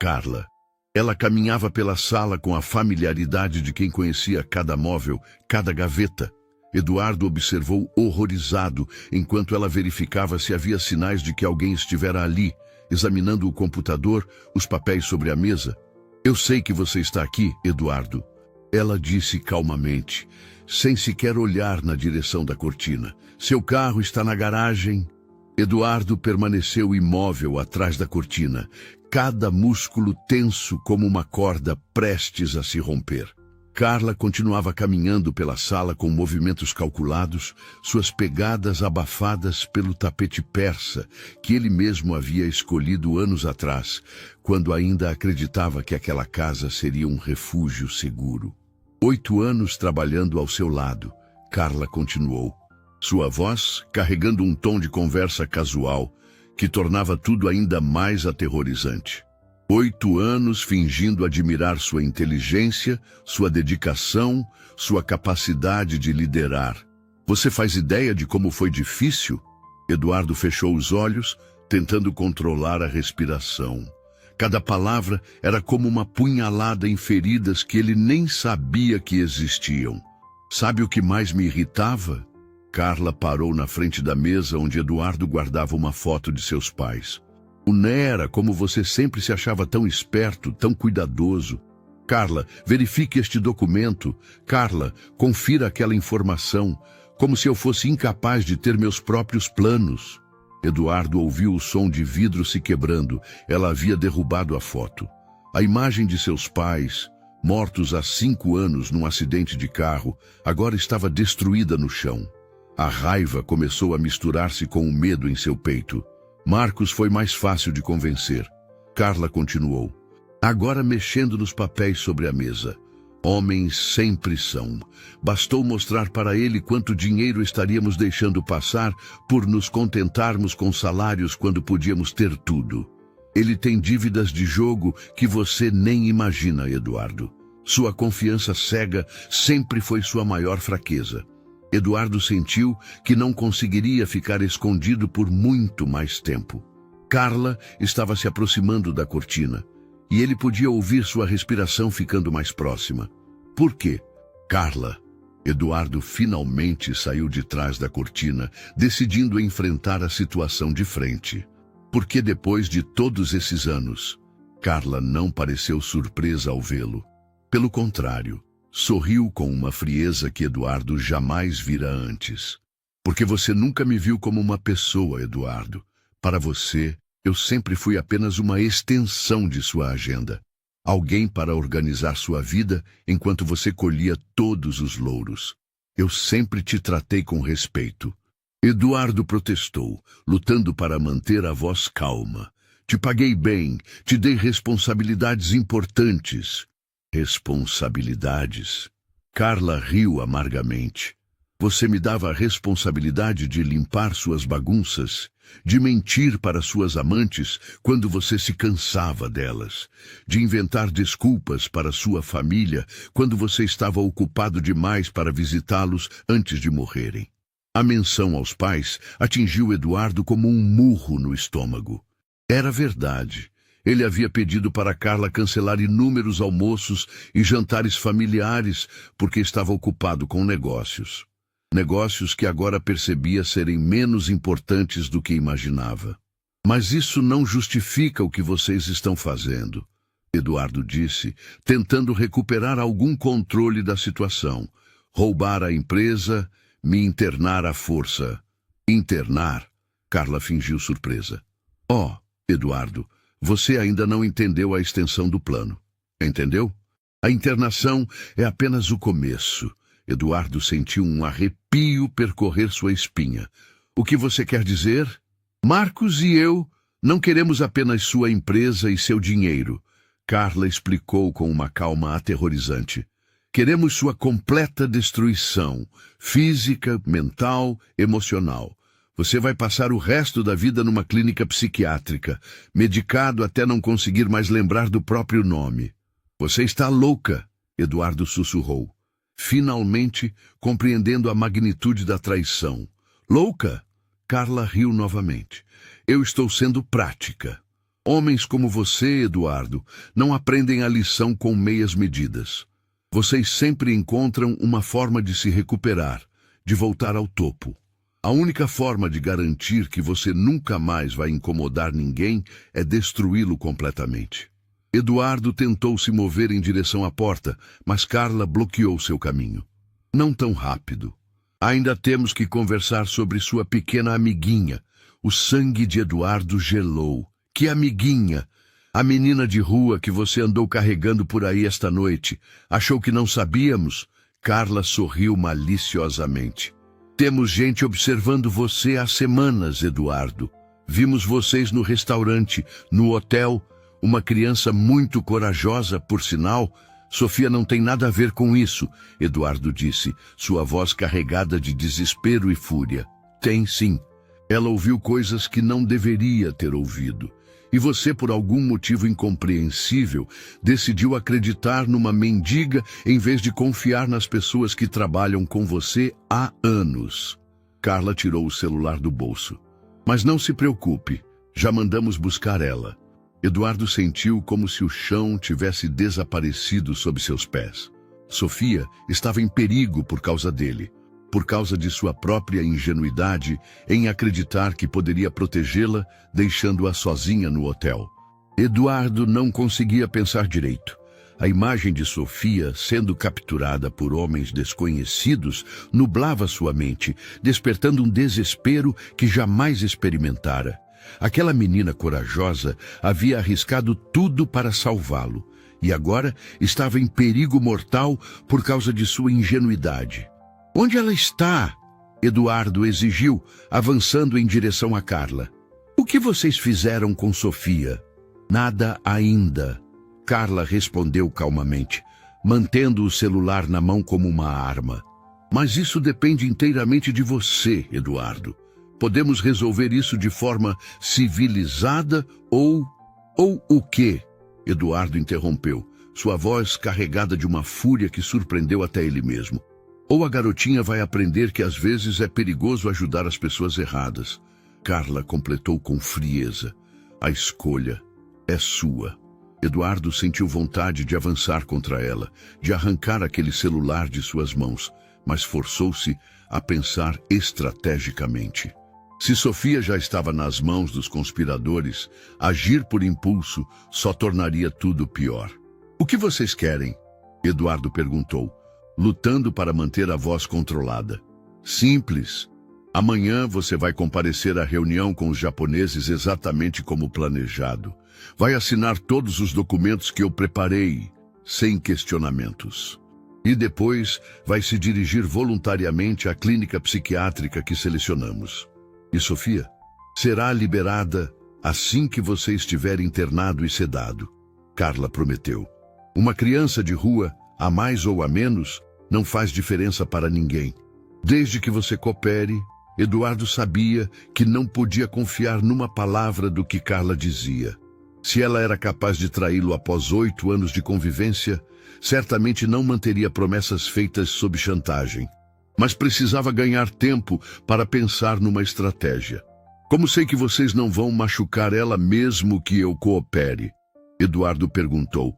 Carla. Ela caminhava pela sala com a familiaridade de quem conhecia cada móvel, cada gaveta. Eduardo observou horrorizado enquanto ela verificava se havia sinais de que alguém estivera ali, examinando o computador, os papéis sobre a mesa. Eu sei que você está aqui, Eduardo. Ela disse calmamente, sem sequer olhar na direção da cortina. Seu carro está na garagem. Eduardo permaneceu imóvel atrás da cortina, cada músculo tenso como uma corda prestes a se romper. Carla continuava caminhando pela sala com movimentos calculados, suas pegadas abafadas pelo tapete persa que ele mesmo havia escolhido anos atrás, quando ainda acreditava que aquela casa seria um refúgio seguro. 8 anos trabalhando ao seu lado, Carla continuou. Sua voz carregando um tom de conversa casual que tornava tudo ainda mais aterrorizante. 8 anos fingindo admirar sua inteligência, sua dedicação, sua capacidade de liderar. Você faz ideia de como foi difícil? Eduardo fechou os olhos, tentando controlar a respiração. Cada palavra era como uma punhalada em feridas que ele nem sabia que existiam. Sabe o que mais me irritava? Carla parou na frente da mesa onde Eduardo guardava uma foto de seus pais. Nera, como você sempre se achava tão esperto, tão cuidadoso. Carla, verifique este documento. Carla, confira aquela informação, como se eu fosse incapaz de ter meus próprios planos. Eduardo ouviu o som de vidro se quebrando. Ela havia derrubado a foto. A imagem de seus pais, mortos há 5 anos num acidente de carro, agora estava destruída no chão. A raiva começou a misturar-se com o medo em seu peito. Marcos foi mais fácil de convencer. Carla continuou. Agora mexendo nos papéis sobre a mesa. Homens sempre são. Bastou mostrar para ele quanto dinheiro estaríamos deixando passar por nos contentarmos com salários quando podíamos ter tudo. Ele tem dívidas de jogo que você nem imagina, Eduardo. Sua confiança cega sempre foi sua maior fraqueza. Eduardo sentiu que não conseguiria ficar escondido por muito mais tempo. Carla estava se aproximando da cortina, e ele podia ouvir sua respiração ficando mais próxima. Por quê? Carla. Eduardo finalmente saiu de trás da cortina, decidindo enfrentar a situação de frente. Porque depois de todos esses anos, Carla não pareceu surpresa ao vê-lo. Pelo contrário, sorriu com uma frieza que Eduardo jamais vira antes. Porque você nunca me viu como uma pessoa, Eduardo. Para você, eu sempre fui apenas uma extensão de sua agenda. Alguém para organizar sua vida enquanto você colhia todos os louros. Eu sempre te tratei com respeito. Eduardo protestou, lutando para manter a voz calma. Te paguei bem, te dei responsabilidades importantes. Responsabilidades? Carla riu amargamente. Você me dava a responsabilidade de limpar suas bagunças, de mentir para suas amantes quando você se cansava delas, de inventar desculpas para sua família quando você estava ocupado demais para visitá-los antes de morrerem. A menção aos pais atingiu Eduardo como um murro no estômago. Era verdade. Ele havia pedido para Carla cancelar inúmeros almoços e jantares familiares porque estava ocupado com negócios. Negócios que agora percebia serem menos importantes do que imaginava. Mas isso não justifica o que vocês estão fazendo, Eduardo disse, tentando recuperar algum controle da situação. Roubar a empresa, me internar à força. Internar? Carla fingiu surpresa. Oh, Eduardo, você ainda não entendeu a extensão do plano. Entendeu? A internação é apenas o começo. Eduardo sentiu um arrepio percorrer sua espinha. O que você quer dizer? Marcos e eu não queremos apenas sua empresa e seu dinheiro. Carla explicou com uma calma aterrorizante. Queremos sua completa destruição, física, mental, emocional. Você vai passar o resto da vida numa clínica psiquiátrica, medicado até não conseguir mais lembrar do próprio nome. Você está louca, Eduardo sussurrou, finalmente compreendendo a magnitude da traição. Louca? Carla riu novamente. Eu estou sendo prática. Homens como você, Eduardo, não aprendem a lição com meias medidas. Vocês sempre encontram uma forma de se recuperar, de voltar ao topo. A única forma de garantir que você nunca mais vai incomodar ninguém é destruí-lo completamente. Eduardo tentou se mover em direção à porta, mas Carla bloqueou seu caminho. Não tão rápido. Ainda temos que conversar sobre sua pequena amiguinha. O sangue de Eduardo gelou. Que amiguinha? A menina de rua que você andou carregando por aí esta noite. Achou que não sabíamos? Carla sorriu maliciosamente. Temos gente observando você há semanas, Eduardo. Vimos vocês no restaurante, no hotel. Uma criança muito corajosa, por sinal. Sofia não tem nada a ver com isso, Eduardo disse, sua voz carregada de desespero e fúria. Tem sim. Ela ouviu coisas que não deveria ter ouvido. E você, por algum motivo incompreensível, decidiu acreditar numa mendiga em vez de confiar nas pessoas que trabalham com você há anos. Carla tirou o celular do bolso. Mas não se preocupe, já mandamos buscar ela. Eduardo sentiu como se o chão tivesse desaparecido sob seus pés. Sofia estava em perigo por causa dele, por causa de sua própria ingenuidade em acreditar que poderia protegê-la, deixando-a sozinha no hotel. Eduardo não conseguia pensar direito. A imagem de Sofia sendo capturada por homens desconhecidos nublava sua mente, despertando um desespero que jamais experimentara. Aquela menina corajosa havia arriscado tudo para salvá-lo, e agora estava em perigo mortal por causa de sua ingenuidade. Onde ela está? Eduardo exigiu, avançando em direção a Carla. O que vocês fizeram com Sofia? Nada ainda. Carla respondeu calmamente, mantendo o celular na mão como uma arma. Mas isso depende inteiramente de você, Eduardo. Podemos resolver isso de forma civilizada ou o quê? Eduardo interrompeu, sua voz carregada de uma fúria que surpreendeu até ele mesmo. Ou a garotinha vai aprender que às vezes é perigoso ajudar as pessoas erradas. Carla completou com frieza. A escolha é sua. Eduardo sentiu vontade de avançar contra ela, de arrancar aquele celular de suas mãos, mas forçou-se a pensar estrategicamente. Se Sofia já estava nas mãos dos conspiradores, agir por impulso só tornaria tudo pior. O que vocês querem? Eduardo perguntou, lutando para manter a voz controlada. Simples. Amanhã você vai comparecer à reunião com os japoneses exatamente como planejado. Vai assinar todos os documentos que eu preparei, sem questionamentos. E depois vai se dirigir voluntariamente à clínica psiquiátrica que selecionamos. E Sofia será liberada assim que você estiver internado e sedado. Carla prometeu. Uma criança de rua, a mais ou a menos, não faz diferença para ninguém. Desde que você coopere, Eduardo sabia que não podia confiar numa palavra do que Carla dizia. Se ela era capaz de traí-lo após 8 anos de convivência, certamente não manteria promessas feitas sob chantagem. Mas precisava ganhar tempo para pensar numa estratégia. Como sei que vocês não vão machucar ela mesmo que eu coopere? Eduardo perguntou.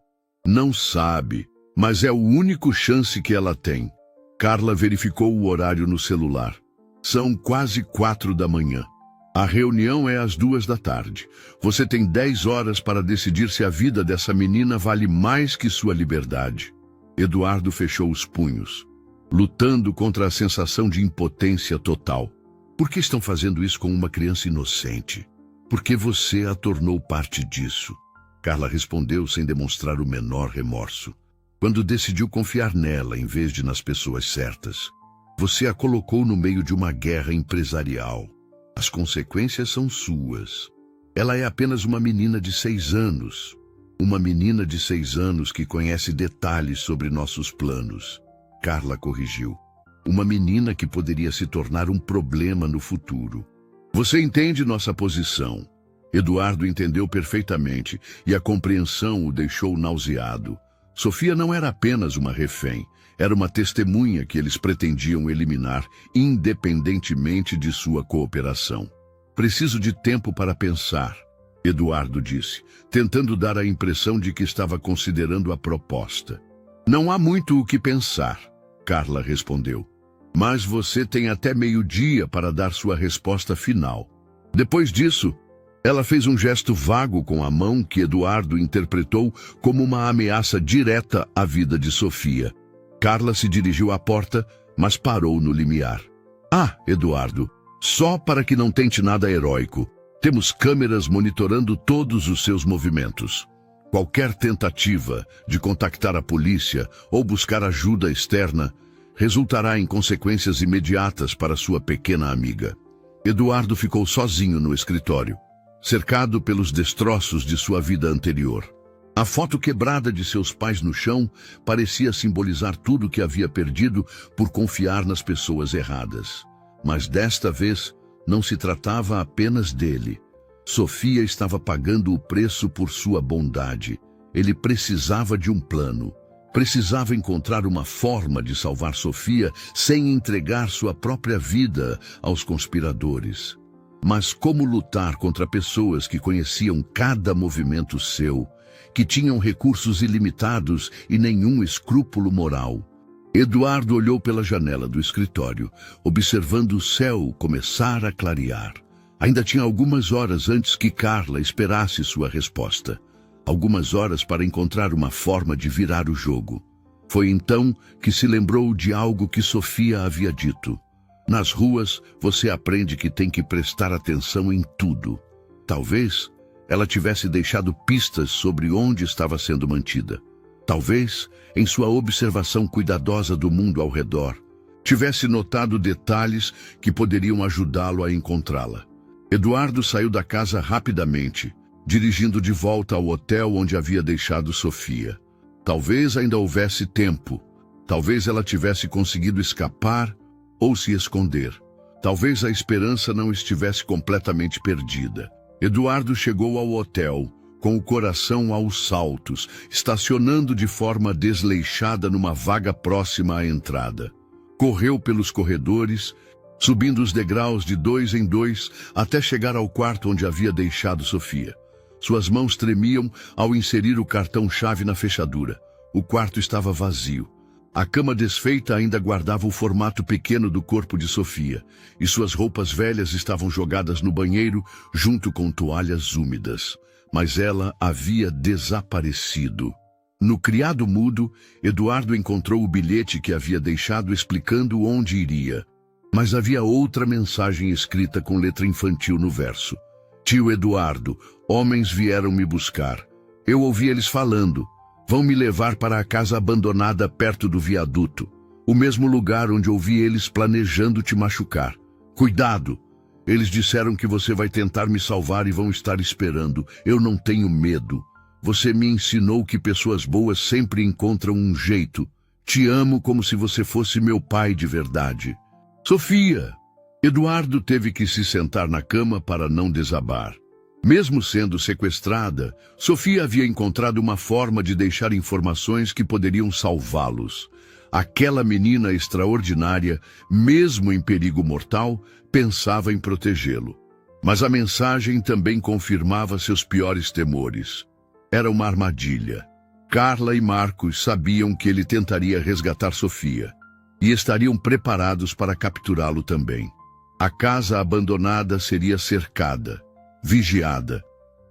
Não sabe, mas é a única chance que ela tem. Carla verificou o horário no celular. São quase 4 da manhã. A reunião é às 2 da tarde. Você tem 10 horas para decidir se a vida dessa menina vale mais que sua liberdade. Eduardo fechou os punhos, lutando contra a sensação de impotência total. Por que estão fazendo isso com uma criança inocente? Porque você a tornou parte disso. Carla respondeu sem demonstrar o menor remorso. Quando decidiu confiar nela em vez de nas pessoas certas, você a colocou no meio de uma guerra empresarial. As consequências são suas. Ela é apenas uma menina de 6 anos. Uma menina de 6 anos que conhece detalhes sobre nossos planos. Carla corrigiu. Uma menina que poderia se tornar um problema no futuro. Você entende nossa posição. Eduardo entendeu perfeitamente e a compreensão o deixou nauseado. Sofia não era apenas uma refém. Era uma testemunha que eles pretendiam eliminar, independentemente de sua cooperação. Preciso de tempo para pensar. Eduardo disse, tentando dar a impressão de que estava considerando a proposta. Não há muito o que pensar, Carla respondeu. Mas você tem até meio-dia para dar sua resposta final. Depois disso, ela fez um gesto vago com a mão que Eduardo interpretou como uma ameaça direta à vida de Sofia. Carla se dirigiu à porta, mas parou no limiar. Ah, Eduardo, só para que não tente nada heróico. Temos câmeras monitorando todos os seus movimentos. Qualquer tentativa de contactar a polícia ou buscar ajuda externa resultará em consequências imediatas para sua pequena amiga. Eduardo ficou sozinho no escritório, cercado pelos destroços de sua vida anterior. A foto quebrada de seus pais no chão parecia simbolizar tudo o que havia perdido por confiar nas pessoas erradas. Mas desta vez, não se tratava apenas dele. Sofia estava pagando o preço por sua bondade. Ele precisava de um plano. Precisava encontrar uma forma de salvar Sofia sem entregar sua própria vida aos conspiradores. Mas como lutar contra pessoas que conheciam cada movimento seu, que tinham recursos ilimitados e nenhum escrúpulo moral? Eduardo olhou pela janela do escritório, observando o céu começar a clarear. Ainda tinha algumas horas antes que Carla esperasse sua resposta. Algumas horas para encontrar uma forma de virar o jogo. Foi então que se lembrou de algo que Sofia havia dito. Nas ruas, você aprende que tem que prestar atenção em tudo. Talvez ela tivesse deixado pistas sobre onde estava sendo mantida. Talvez, em sua observação cuidadosa do mundo ao redor, tivesse notado detalhes que poderiam ajudá-lo a encontrá-la. Eduardo saiu da casa rapidamente, dirigindo de volta ao hotel onde havia deixado Sofia. Talvez ainda houvesse tempo. Talvez ela tivesse conseguido escapar ou se esconder. Talvez a esperança não estivesse completamente perdida. Eduardo chegou ao hotel, com o coração aos saltos, estacionando de forma desleixada numa vaga próxima à entrada. Correu pelos corredores, subindo os degraus de 2 em 2 até chegar ao quarto onde havia deixado Sofia. Suas mãos tremiam ao inserir o cartão-chave na fechadura. O quarto estava vazio. A cama desfeita ainda guardava o formato pequeno do corpo de Sofia, e suas roupas velhas estavam jogadas no banheiro junto com toalhas úmidas. Mas ela havia desaparecido. No criado mudo, Eduardo encontrou o bilhete que havia deixado explicando onde iria. Mas havia outra mensagem escrita com letra infantil no verso. Tio Eduardo, homens vieram me buscar. Eu ouvi eles falando. Vão me levar para a casa abandonada perto do viaduto. O mesmo lugar onde ouvi eles planejando te machucar. Cuidado! Eles disseram que você vai tentar me salvar e vão estar esperando. Eu não tenho medo. Você me ensinou que pessoas boas sempre encontram um jeito. Te amo como se você fosse meu pai de verdade. Sofia! Eduardo teve que se sentar na cama para não desabar. Mesmo sendo sequestrada, Sofia havia encontrado uma forma de deixar informações que poderiam salvá-los. Aquela menina extraordinária, mesmo em perigo mortal, pensava em protegê-lo. Mas a mensagem também confirmava seus piores temores. Era uma armadilha. Carla e Marcos sabiam que ele tentaria resgatar Sofia, e estariam preparados para capturá-lo também. A casa abandonada seria cercada, vigiada,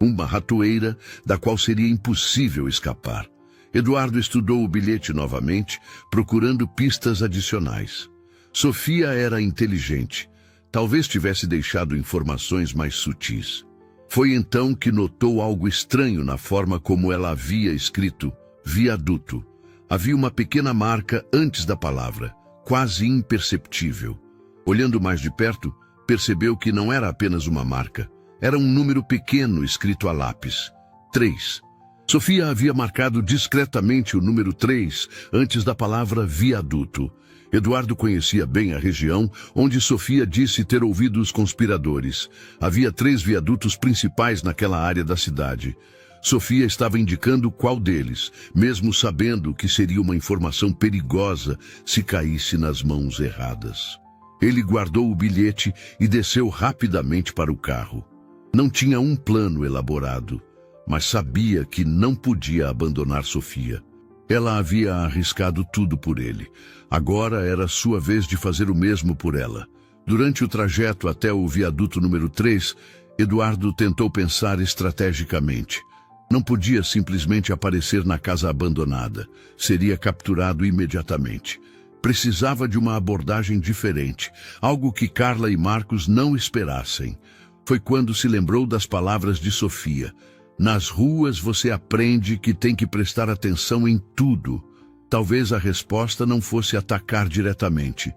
uma ratoeira da qual seria impossível escapar. Eduardo estudou o bilhete novamente, procurando pistas adicionais. Sofia era inteligente. Talvez tivesse deixado informações mais sutis. Foi então que notou algo estranho na forma como ela havia escrito viaduto. Havia uma pequena marca antes da palavra, quase imperceptível. Olhando mais de perto, percebeu que não era apenas uma marca. Era um número pequeno escrito a lápis. 3. Sofia havia marcado discretamente o número 3 antes da palavra viaduto. Eduardo conhecia bem a região onde Sofia disse ter ouvido os conspiradores. Havia 3 viadutos principais naquela área da cidade. Sofia estava indicando qual deles, mesmo sabendo que seria uma informação perigosa se caísse nas mãos erradas. Ele guardou o bilhete e desceu rapidamente para o carro. Não tinha um plano elaborado, mas sabia que não podia abandonar Sofia. Ela havia arriscado tudo por ele. Agora era sua vez de fazer o mesmo por ela. Durante o trajeto até o viaduto número 3, Eduardo tentou pensar estrategicamente. Não podia simplesmente aparecer na casa abandonada. Seria capturado imediatamente. Precisava de uma abordagem diferente, algo que Carla e Marcos não esperassem. Foi quando se lembrou das palavras de Sofia. Nas ruas você aprende que tem que prestar atenção em tudo. Talvez a resposta não fosse atacar diretamente,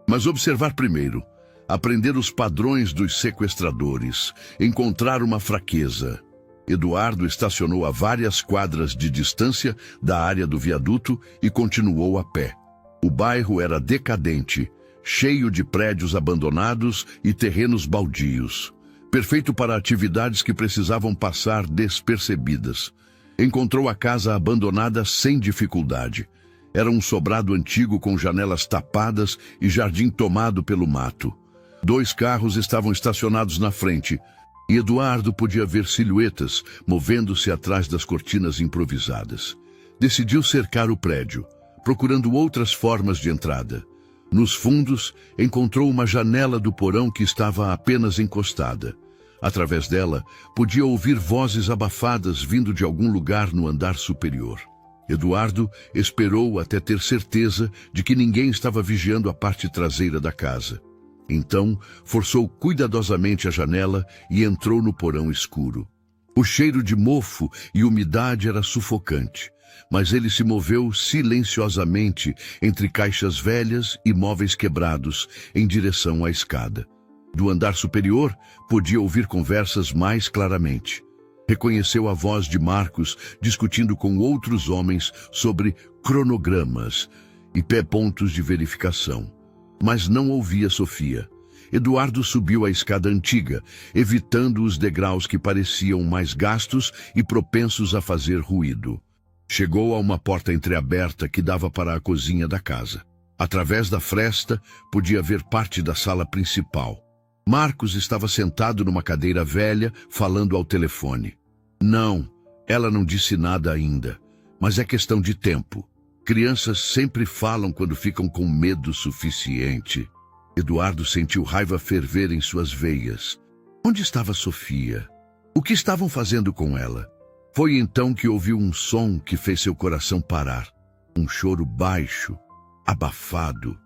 mas observar primeiro. Aprender os padrões dos sequestradores, encontrar uma fraqueza. Eduardo estacionou a várias quadras de distância da área do viaduto e continuou a pé. O bairro era decadente, cheio de prédios abandonados e terrenos baldios. Perfeito para atividades que precisavam passar despercebidas. Encontrou a casa abandonada sem dificuldade. Era um sobrado antigo com janelas tapadas e jardim tomado pelo mato. 2 carros estavam estacionados na frente, e Eduardo podia ver silhuetas movendo-se atrás das cortinas improvisadas. Decidiu cercar o prédio, procurando outras formas de entrada. Nos fundos, encontrou uma janela do porão que estava apenas encostada. Através dela, podia ouvir vozes abafadas vindo de algum lugar no andar superior. Eduardo esperou até ter certeza de que ninguém estava vigiando a parte traseira da casa. Então, forçou cuidadosamente a janela e entrou no porão escuro. O cheiro de mofo e umidade era sufocante, mas ele se moveu silenciosamente entre caixas velhas e móveis quebrados em direção à escada. Do andar superior, podia ouvir conversas mais claramente. Reconheceu a voz de Marcos discutindo com outros homens sobre cronogramas e pontos de verificação. Mas não ouvia Sofia. Eduardo subiu a escada antiga, evitando os degraus que pareciam mais gastos e propensos a fazer ruído. Chegou a uma porta entreaberta que dava para a cozinha da casa. Através da fresta, podia ver parte da sala principal. Marcos estava sentado numa cadeira velha, falando ao telefone. Não, ela não disse nada ainda, mas é questão de tempo. Crianças sempre falam quando ficam com medo suficiente. Eduardo sentiu raiva ferver em suas veias. Onde estava Sofia? O que estavam fazendo com ela? Foi então que ouviu um som que fez seu coração parar. Um choro baixo, abafado,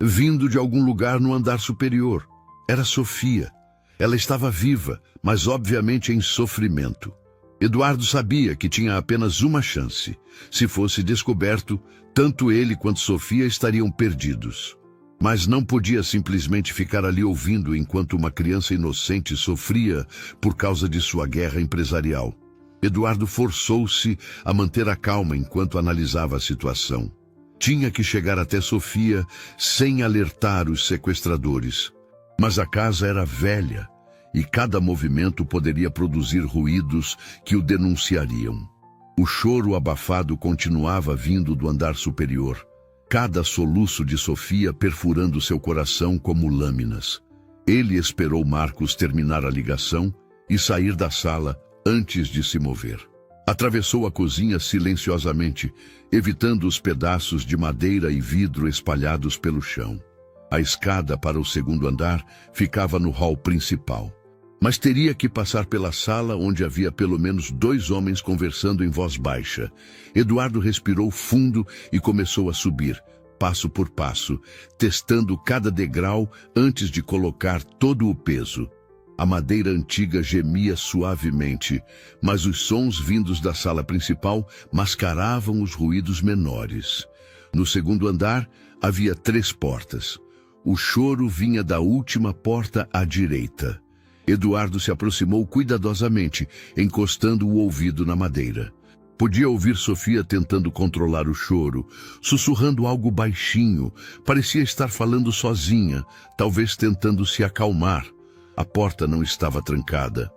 vindo de algum lugar no andar superior. Era Sofia. Ela estava viva, mas obviamente em sofrimento. Eduardo sabia que tinha apenas uma chance. Se fosse descoberto, tanto ele quanto Sofia estariam perdidos. Mas não podia simplesmente ficar ali ouvindo enquanto uma criança inocente sofria por causa de sua guerra empresarial. Eduardo forçou-se a manter a calma enquanto analisava a situação. Tinha que chegar até Sofia sem alertar os sequestradores. Mas a casa era velha e cada movimento poderia produzir ruídos que o denunciariam. O choro abafado continuava vindo do andar superior, cada soluço de Sofia perfurando seu coração como lâminas. Ele esperou Marcos terminar a ligação e sair da sala antes de se mover. Atravessou a cozinha silenciosamente, evitando os pedaços de madeira e vidro espalhados pelo chão. A escada para o segundo andar ficava no hall principal. Mas teria que passar pela sala onde havia pelo menos 2 homens conversando em voz baixa. Eduardo respirou fundo e começou a subir, passo por passo, testando cada degrau antes de colocar todo o peso. A madeira antiga gemia suavemente, mas os sons vindos da sala principal mascaravam os ruídos menores. No segundo andar, havia 3 portas. O choro vinha da última porta à direita. Eduardo se aproximou cuidadosamente, encostando o ouvido na madeira. Podia ouvir Sofia tentando controlar o choro, sussurrando algo baixinho. Parecia estar falando sozinha, talvez tentando se acalmar. A porta não estava trancada.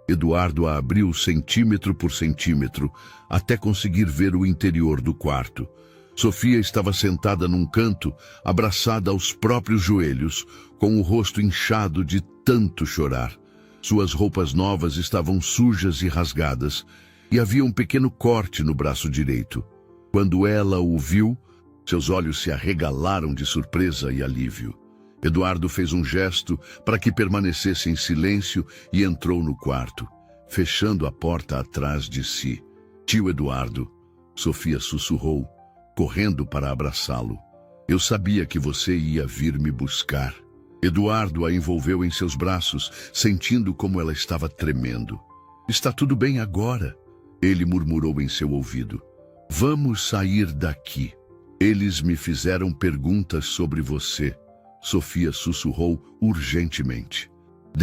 Eduardo a abriu centímetro por centímetro, até conseguir ver o interior do quarto. Sofia estava sentada num canto, abraçada aos próprios joelhos, com o rosto inchado de tanto chorar. Suas roupas novas estavam sujas e rasgadas, e havia um pequeno corte no braço direito. Quando ela o viu, seus olhos se arregalaram de surpresa e alívio. Eduardo fez um gesto para que permanecesse em silêncio e entrou no quarto, fechando a porta atrás de si. Tio Eduardo, Sofia sussurrou, correndo para abraçá-lo. Eu sabia que você ia vir me buscar. Eduardo a envolveu em seus braços, sentindo como ela estava tremendo. Está tudo bem agora, ele murmurou em seu ouvido. Vamos sair daqui. Eles me fizeram perguntas sobre você, Sofia sussurrou urgentemente.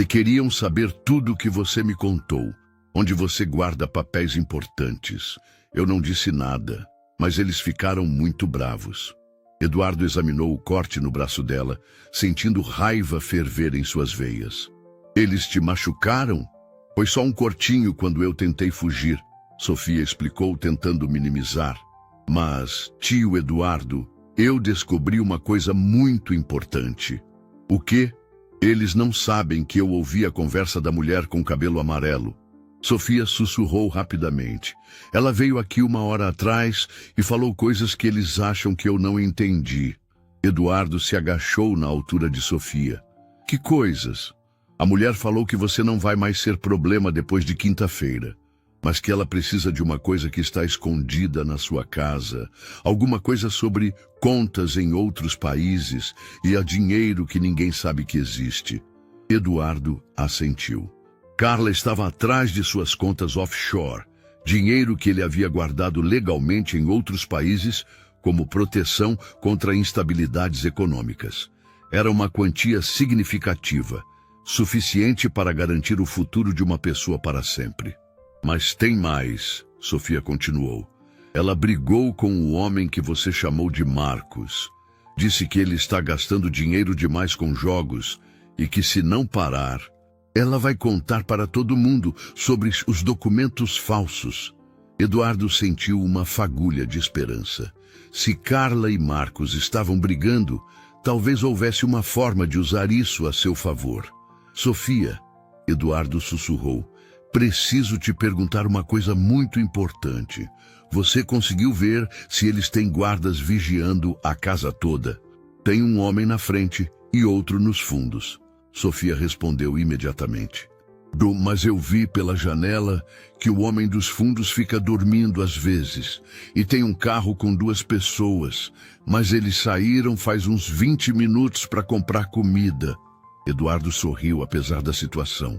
Queriam saber tudo o que você me contou, onde você guarda papéis importantes. Eu não disse nada, mas eles ficaram muito bravos. Eduardo examinou o corte no braço dela, sentindo raiva ferver em suas veias. Eles te machucaram? Foi só um cortinho quando eu tentei fugir, Sofia explicou, tentando minimizar. Mas, tio Eduardo, eu descobri uma coisa muito importante. O quê? Eles não sabem que eu ouvi a conversa da mulher com cabelo amarelo. Sofia sussurrou rapidamente. Ela veio aqui 1 hora atrás e falou coisas que eles acham que eu não entendi. Eduardo se agachou na altura de Sofia. Que coisas? A mulher falou que você não vai mais ser problema depois de quinta-feira, mas que ela precisa de uma coisa que está escondida na sua casa, alguma coisa sobre contas em outros países e a dinheiro que ninguém sabe que existe. Eduardo assentiu. Carla estava atrás de suas contas offshore, dinheiro que ele havia guardado legalmente em outros países como proteção contra instabilidades econômicas. Era uma quantia significativa, suficiente para garantir o futuro de uma pessoa para sempre. Mas tem mais, Sofia continuou. Ela brigou com o homem que você chamou de Marcos. Disse que ele está gastando dinheiro demais com jogos e que, se não parar, ela vai contar para todo mundo sobre os documentos falsos. Eduardo sentiu uma fagulha de esperança. Se Carla e Marcos estavam brigando, talvez houvesse uma forma de usar isso a seu favor. Sofia, Eduardo sussurrou, preciso te perguntar uma coisa muito importante. Você conseguiu ver se eles têm guardas vigiando a casa toda? Tem um homem na frente e outro nos fundos. Sofia respondeu imediatamente. Mas eu vi pela janela que o homem dos fundos fica dormindo às vezes, e tem um carro com 2 pessoas, mas eles saíram faz uns 20 minutos para comprar comida. Eduardo sorriu apesar da situação.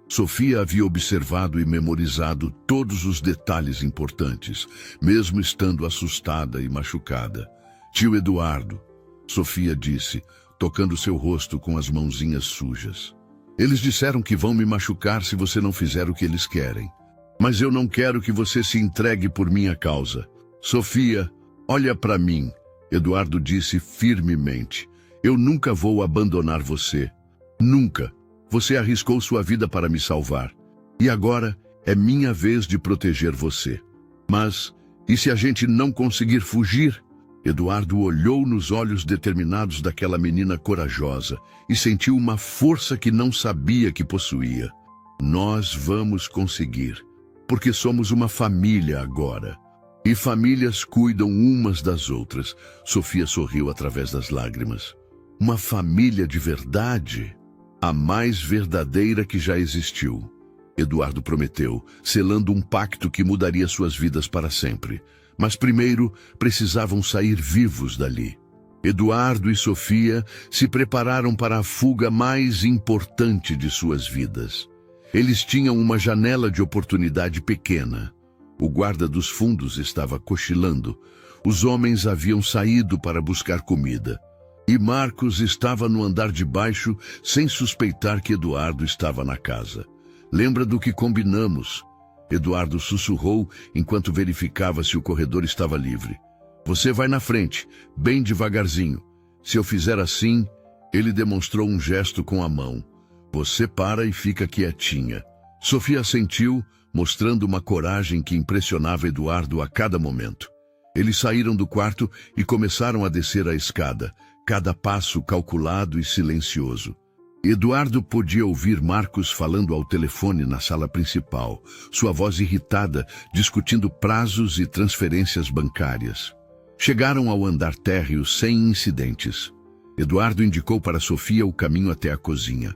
Sofia havia observado e memorizado todos os detalhes importantes, mesmo estando assustada e machucada. Tio Eduardo, Sofia disse, tocando seu rosto com as mãozinhas sujas. Eles disseram que vão me machucar se você não fizer o que eles querem. Mas eu não quero que você se entregue por minha causa. Sofia, olha para mim, Eduardo disse firmemente. Eu nunca vou abandonar você. Nunca. Você arriscou sua vida para me salvar. E agora é minha vez de proteger você. Mas, e se a gente não conseguir fugir? Eduardo olhou nos olhos determinados daquela menina corajosa e sentiu uma força que não sabia que possuía. Nós vamos conseguir, porque somos uma família agora. E famílias cuidam umas das outras. Sofia sorriu através das lágrimas. Uma família de verdade, a mais verdadeira que já existiu. Eduardo prometeu, selando um pacto que mudaria suas vidas para sempre. Mas primeiro precisavam sair vivos dali. Eduardo e Sofia se prepararam para a fuga mais importante de suas vidas. Eles tinham uma janela de oportunidade pequena. O guarda dos fundos estava cochilando. Os homens haviam saído para buscar comida. E Marcos estava no andar de baixo sem suspeitar que Eduardo estava na casa. Lembra do que combinamos? Eduardo sussurrou enquanto verificava se o corredor estava livre. Você vai na frente, bem devagarzinho. Se eu fizer assim, ele demonstrou um gesto com a mão. Você para e fica quietinha. Sofia assentiu, mostrando uma coragem que impressionava Eduardo a cada momento. Eles saíram do quarto e começaram a descer a escada, cada passo calculado e silencioso. Eduardo podia ouvir Marcos falando ao telefone na sala principal, sua voz irritada, discutindo prazos e transferências bancárias. Chegaram ao andar térreo sem incidentes. Eduardo indicou para Sofia o caminho até a cozinha,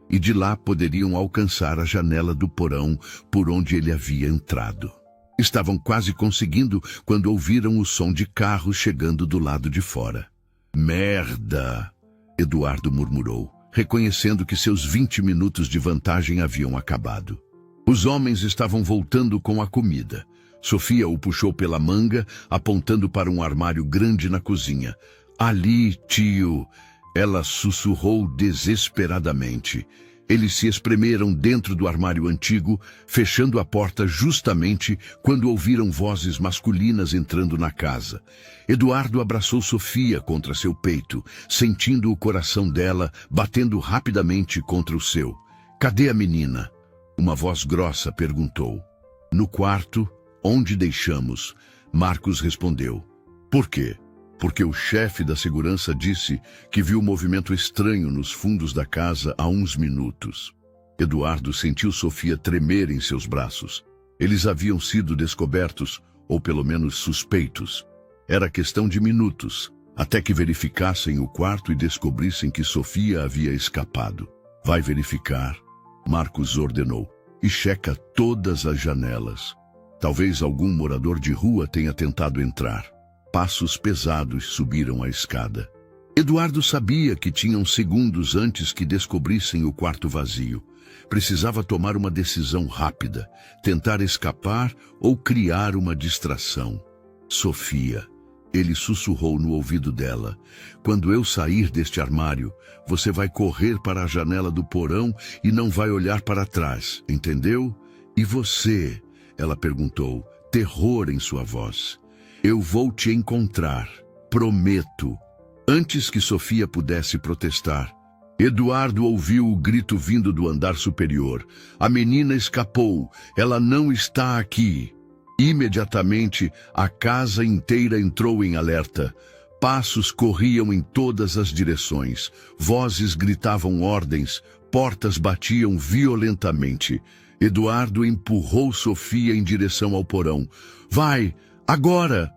e de lá poderiam alcançar a janela do porão por onde ele havia entrado. Estavam quase conseguindo quando ouviram o som de carros chegando do lado de fora. Merda! Eduardo murmurou, reconhecendo que seus 20 minutos de vantagem haviam acabado. Os homens estavam voltando com a comida. Sofia o puxou pela manga, apontando para um armário grande na cozinha. Ali, tio! Ela sussurrou desesperadamente. Eles se espremeram dentro do armário antigo, fechando a porta justamente quando ouviram vozes masculinas entrando na casa. Eduardo abraçou Sofia contra seu peito, sentindo o coração dela batendo rapidamente contra o seu. Cadê a menina? Uma voz grossa perguntou. No quarto, onde deixamos, Marcos respondeu. Por quê? Porque o chefe da segurança disse que viu um movimento estranho nos fundos da casa há uns minutos. Eduardo sentiu Sofia tremer em seus braços. Eles haviam sido descobertos, ou pelo menos suspeitos. Era questão de minutos, até que verificassem o quarto e descobrissem que Sofia havia escapado. Vai verificar, Marcos ordenou, e checa todas as janelas. Talvez algum morador de rua tenha tentado entrar. Passos pesados subiram a escada. Eduardo sabia que tinham segundos antes que descobrissem o quarto vazio. Precisava tomar uma decisão rápida, tentar escapar ou criar uma distração. Sofia, ele sussurrou no ouvido dela. Quando eu sair deste armário, você vai correr para a janela do porão e não vai olhar para trás, entendeu? E você? Ela perguntou, terror em sua voz. Eu vou te encontrar, prometo. Antes que Sofia pudesse protestar, Eduardo ouviu o grito vindo do andar superior. A menina escapou, ela não está aqui. Imediatamente, a casa inteira entrou em alerta. Passos corriam em todas as direções, vozes gritavam ordens, portas batiam violentamente. Eduardo empurrou Sofia em direção ao porão. Vai! Agora!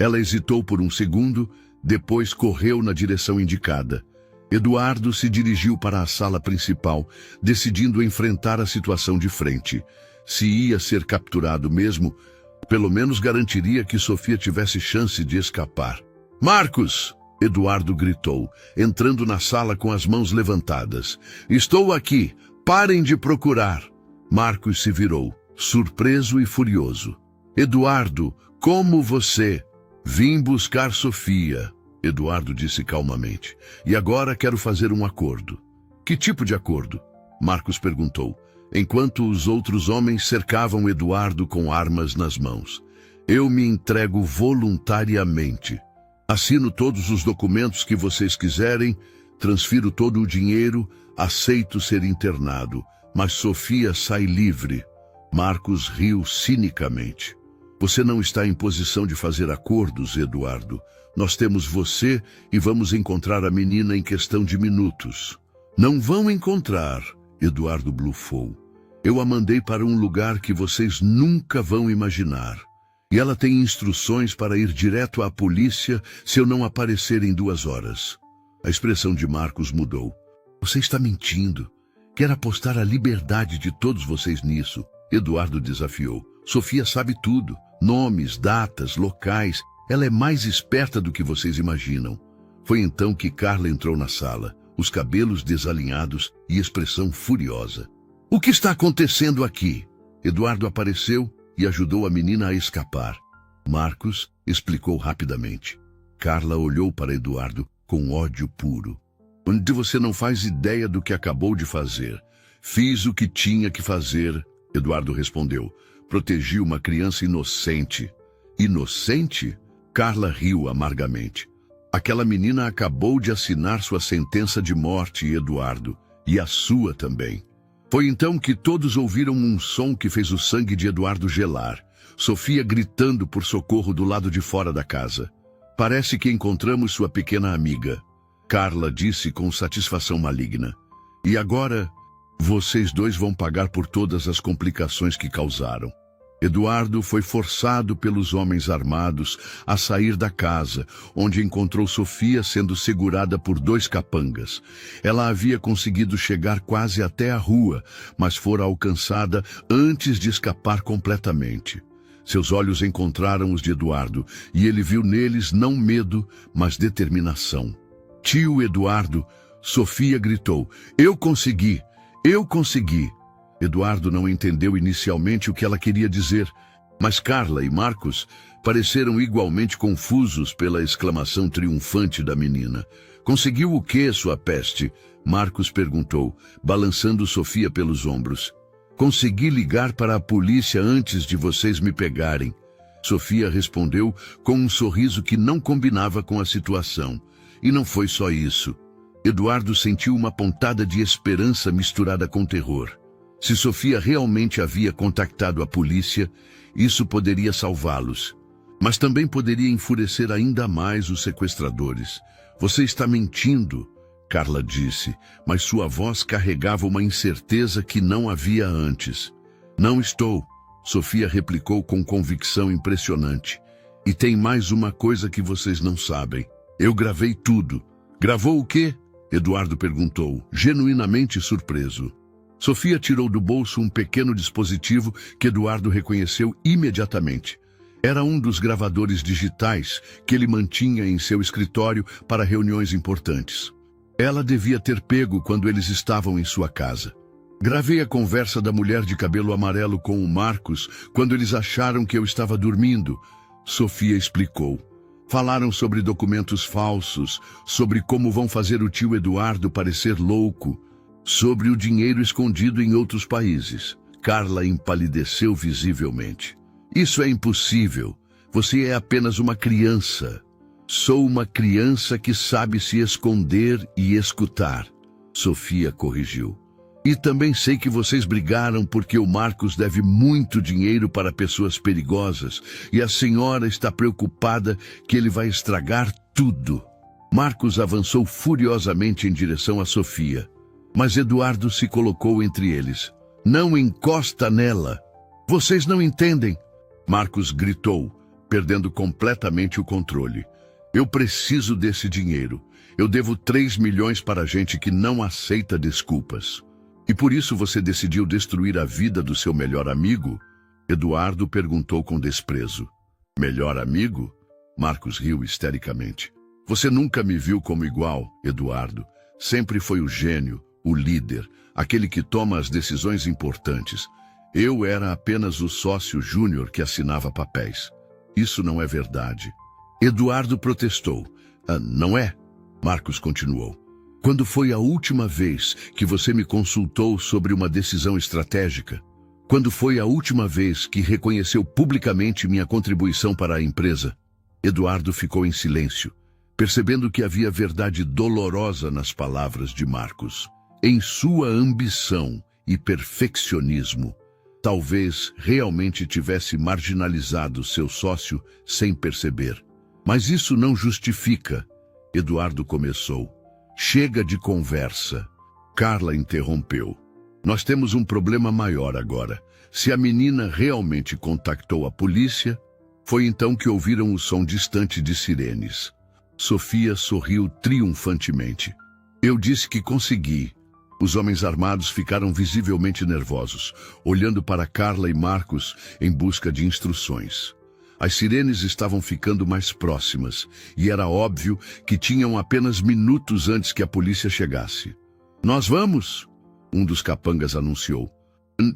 Ela hesitou por um segundo, depois correu na direção indicada. Eduardo se dirigiu para a sala principal, decidindo enfrentar a situação de frente. Se ia ser capturado mesmo, pelo menos garantiria que Sofia tivesse chance de escapar. Marcos! Eduardo gritou, entrando na sala com as mãos levantadas. Estou aqui! Parem de procurar! Marcos se virou, surpreso e furioso. Eduardo, como você? Vim buscar Sofia, Eduardo disse calmamente. E agora quero fazer um acordo. Que tipo de acordo? Marcos perguntou, enquanto os outros homens cercavam Eduardo com armas nas mãos. Eu me entrego voluntariamente. Assino todos os documentos que vocês quiserem, transfiro todo o dinheiro, aceito ser internado, mas Sofia sai livre. Marcos riu cinicamente. Você não está em posição de fazer acordos, Eduardo. Nós temos você e vamos encontrar a menina em questão de minutos. Não vão encontrar, Eduardo blufou. Eu a mandei para um lugar que vocês nunca vão imaginar. E ela tem instruções para ir direto à polícia se eu não aparecer em 2 horas. A expressão de Marcos mudou. Você está mentindo. Quer apostar a liberdade de todos vocês nisso? Eduardo desafiou. Sofia sabe tudo. Nomes, datas, locais. Ela é mais esperta do que vocês imaginam. Foi então que Carla entrou na sala, os cabelos desalinhados e expressão furiosa. O que está acontecendo aqui? Eduardo apareceu e ajudou a menina a escapar. Marcos explicou rapidamente. Carla olhou para Eduardo com ódio puro. Onde você não faz ideia do que acabou de fazer. Fiz o que tinha que fazer, Eduardo respondeu. Protegi uma criança inocente. Inocente? Carla riu amargamente. Aquela menina acabou de assinar sua sentença de morte, Eduardo, e a sua também. Foi então que todos ouviram um som que fez o sangue de Eduardo gelar. Sofia gritando por socorro do lado de fora da casa. Parece que encontramos sua pequena amiga, Carla disse com satisfação maligna. E agora, vocês dois vão pagar por todas as complicações que causaram. Eduardo foi forçado pelos homens armados a sair da casa, onde encontrou Sofia sendo segurada por 2 capangas. Ela havia conseguido chegar quase até a rua, mas fora alcançada antes de escapar completamente. Seus olhos encontraram os de Eduardo, e ele viu neles não medo, mas determinação. Tio Eduardo, Sofia gritou, "Eu consegui! Eu consegui!" Eduardo não entendeu inicialmente o que ela queria dizer, mas Carla e Marcos pareceram igualmente confusos pela exclamação triunfante da menina. "Conseguiu o quê, sua peste?" Marcos perguntou, balançando Sofia pelos ombros. "Consegui ligar para a polícia antes de vocês me pegarem." Sofia respondeu com um sorriso que não combinava com a situação. E não foi só isso. Eduardo sentiu uma pontada de esperança misturada com terror. Se Sofia realmente havia contactado a polícia, isso poderia salvá-los. Mas também poderia enfurecer ainda mais os sequestradores. "Você está mentindo", Carla disse, mas sua voz carregava uma incerteza que não havia antes. "Não estou", Sofia replicou com convicção impressionante. "E tem mais uma coisa que vocês não sabem. Eu gravei tudo." "Gravou o quê?" Eduardo perguntou, genuinamente surpreso. Sofia tirou do bolso um pequeno dispositivo que Eduardo reconheceu imediatamente. Era um dos gravadores digitais que ele mantinha em seu escritório para reuniões importantes. Ela devia ter pego quando eles estavam em sua casa. "Gravei a conversa da mulher de cabelo amarelo com o Marcos quando eles acharam que eu estava dormindo", Sofia explicou. "Falaram sobre documentos falsos, sobre como vão fazer o tio Eduardo parecer louco, sobre o dinheiro escondido em outros países." Carla empalideceu visivelmente. "Isso é impossível. Você é apenas uma criança." "Sou uma criança que sabe se esconder e escutar", Sofia corrigiu. "E também sei que vocês brigaram porque o Marcos deve muito dinheiro para pessoas perigosas e a senhora está preocupada que ele vai estragar tudo." Marcos avançou furiosamente em direção a Sofia. Mas Eduardo se colocou entre eles. "Não encosta nela! Vocês não entendem!" Marcos gritou, perdendo completamente o controle. "Eu preciso desse dinheiro. Eu devo 3 milhões para gente que não aceita desculpas." "E por isso você decidiu destruir a vida do seu melhor amigo?" Eduardo perguntou com desprezo. "Melhor amigo?" Marcos riu histericamente. "Você nunca me viu como igual, Eduardo. Sempre foi o gênio, o líder, aquele que toma as decisões importantes. Eu era apenas o sócio júnior que assinava papéis." "Isso não é verdade." Eduardo protestou. "Não é?" Marcos continuou. "Quando foi a última vez que você me consultou sobre uma decisão estratégica? Quando foi a última vez que reconheceu publicamente minha contribuição para a empresa?" Eduardo ficou em silêncio, percebendo que havia verdade dolorosa nas palavras de Marcos. Em sua ambição e perfeccionismo, talvez realmente tivesse marginalizado seu sócio sem perceber. "Mas isso não justifica", Eduardo começou. "Chega de conversa." Carla interrompeu. "Nós temos um problema maior agora. Se a menina realmente contactou a polícia, foi então que ouviram o som distante de sirenes." Sofia sorriu triunfantemente. "Eu disse que consegui." Os homens armados ficaram visivelmente nervosos, olhando para Carla e Marcos em busca de instruções. As sirenes estavam ficando mais próximas, e era óbvio que tinham apenas minutos antes que a polícia chegasse. "Nós vamos!" um dos capangas anunciou.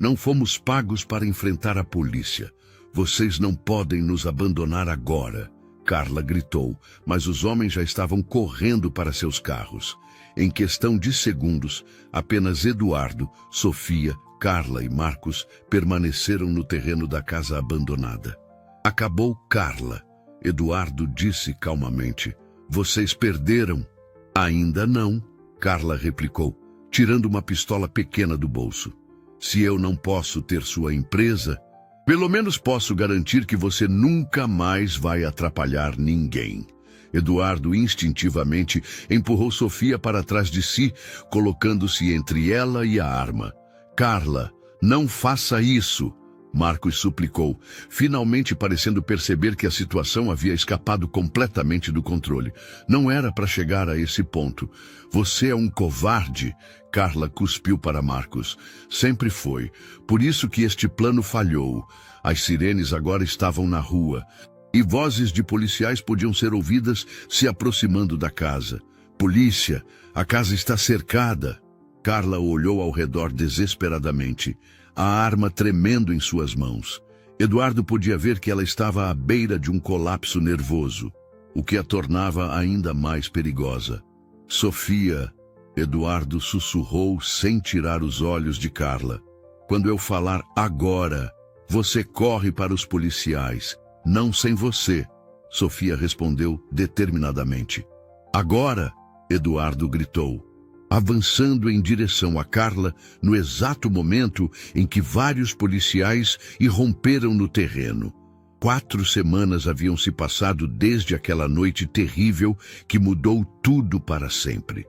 "Não fomos pagos para enfrentar a polícia. Vocês não podem nos abandonar agora", Carla gritou, mas os homens já estavam correndo para seus carros. Em questão de segundos, apenas Eduardo, Sofia, Carla e Marcos permaneceram no terreno da casa abandonada. "Acabou, Carla", Eduardo disse calmamente. "Vocês perderam." "Ainda não", Carla replicou, tirando uma pistola pequena do bolso. "Se eu não posso ter sua empresa, pelo menos posso garantir que você nunca mais vai atrapalhar ninguém." Eduardo instintivamente empurrou Sofia para trás de si, colocando-se entre ela e a arma. Carla, não faça isso, Marcos suplicou, finalmente parecendo perceber que a situação havia escapado completamente do controle. Não era para chegar a esse ponto. Você é um covarde, Carla cuspiu para Marcos. Sempre foi. Por isso que este plano falhou. As sirenes agora estavam na rua. E vozes de policiais podiam ser ouvidas se aproximando da casa. Polícia, a casa está cercada. Carla olhou ao redor desesperadamente, a arma tremendo em suas mãos. Eduardo podia ver que ela estava à beira de um colapso nervoso, o que a tornava ainda mais perigosa. Sofia, Eduardo sussurrou sem tirar os olhos de Carla. Quando eu falar agora, você corre para os policiais. Não sem você, Sofia respondeu determinadamente. Agora, Eduardo gritou, avançando em direção a Carla no exato momento em que vários policiais irromperam no terreno. 4 semanas haviam se passado desde aquela noite terrível que mudou tudo para sempre.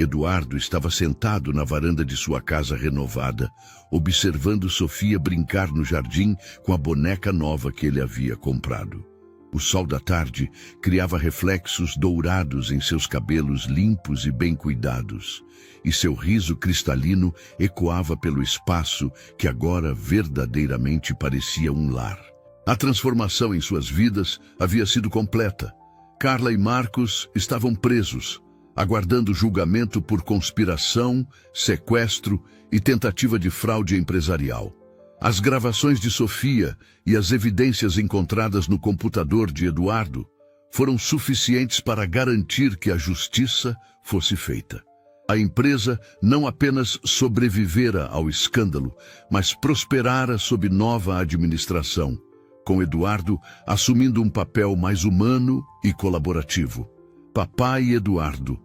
Eduardo estava sentado na varanda de sua casa renovada, observando Sofia brincar no jardim com a boneca nova que ele havia comprado. O sol da tarde criava reflexos dourados em seus cabelos limpos e bem cuidados, e seu riso cristalino ecoava pelo espaço que agora verdadeiramente parecia um lar. A transformação em suas vidas havia sido completa. Carla e Marcos estavam presos, aguardando julgamento por conspiração, sequestro e tentativa de fraude empresarial. As gravações de Sofia e as evidências encontradas no computador de Eduardo foram suficientes para garantir que a justiça fosse feita. A empresa não apenas sobrevivera ao escândalo, mas prosperara sob nova administração, com Eduardo assumindo um papel mais humano e colaborativo. Papai Eduardo,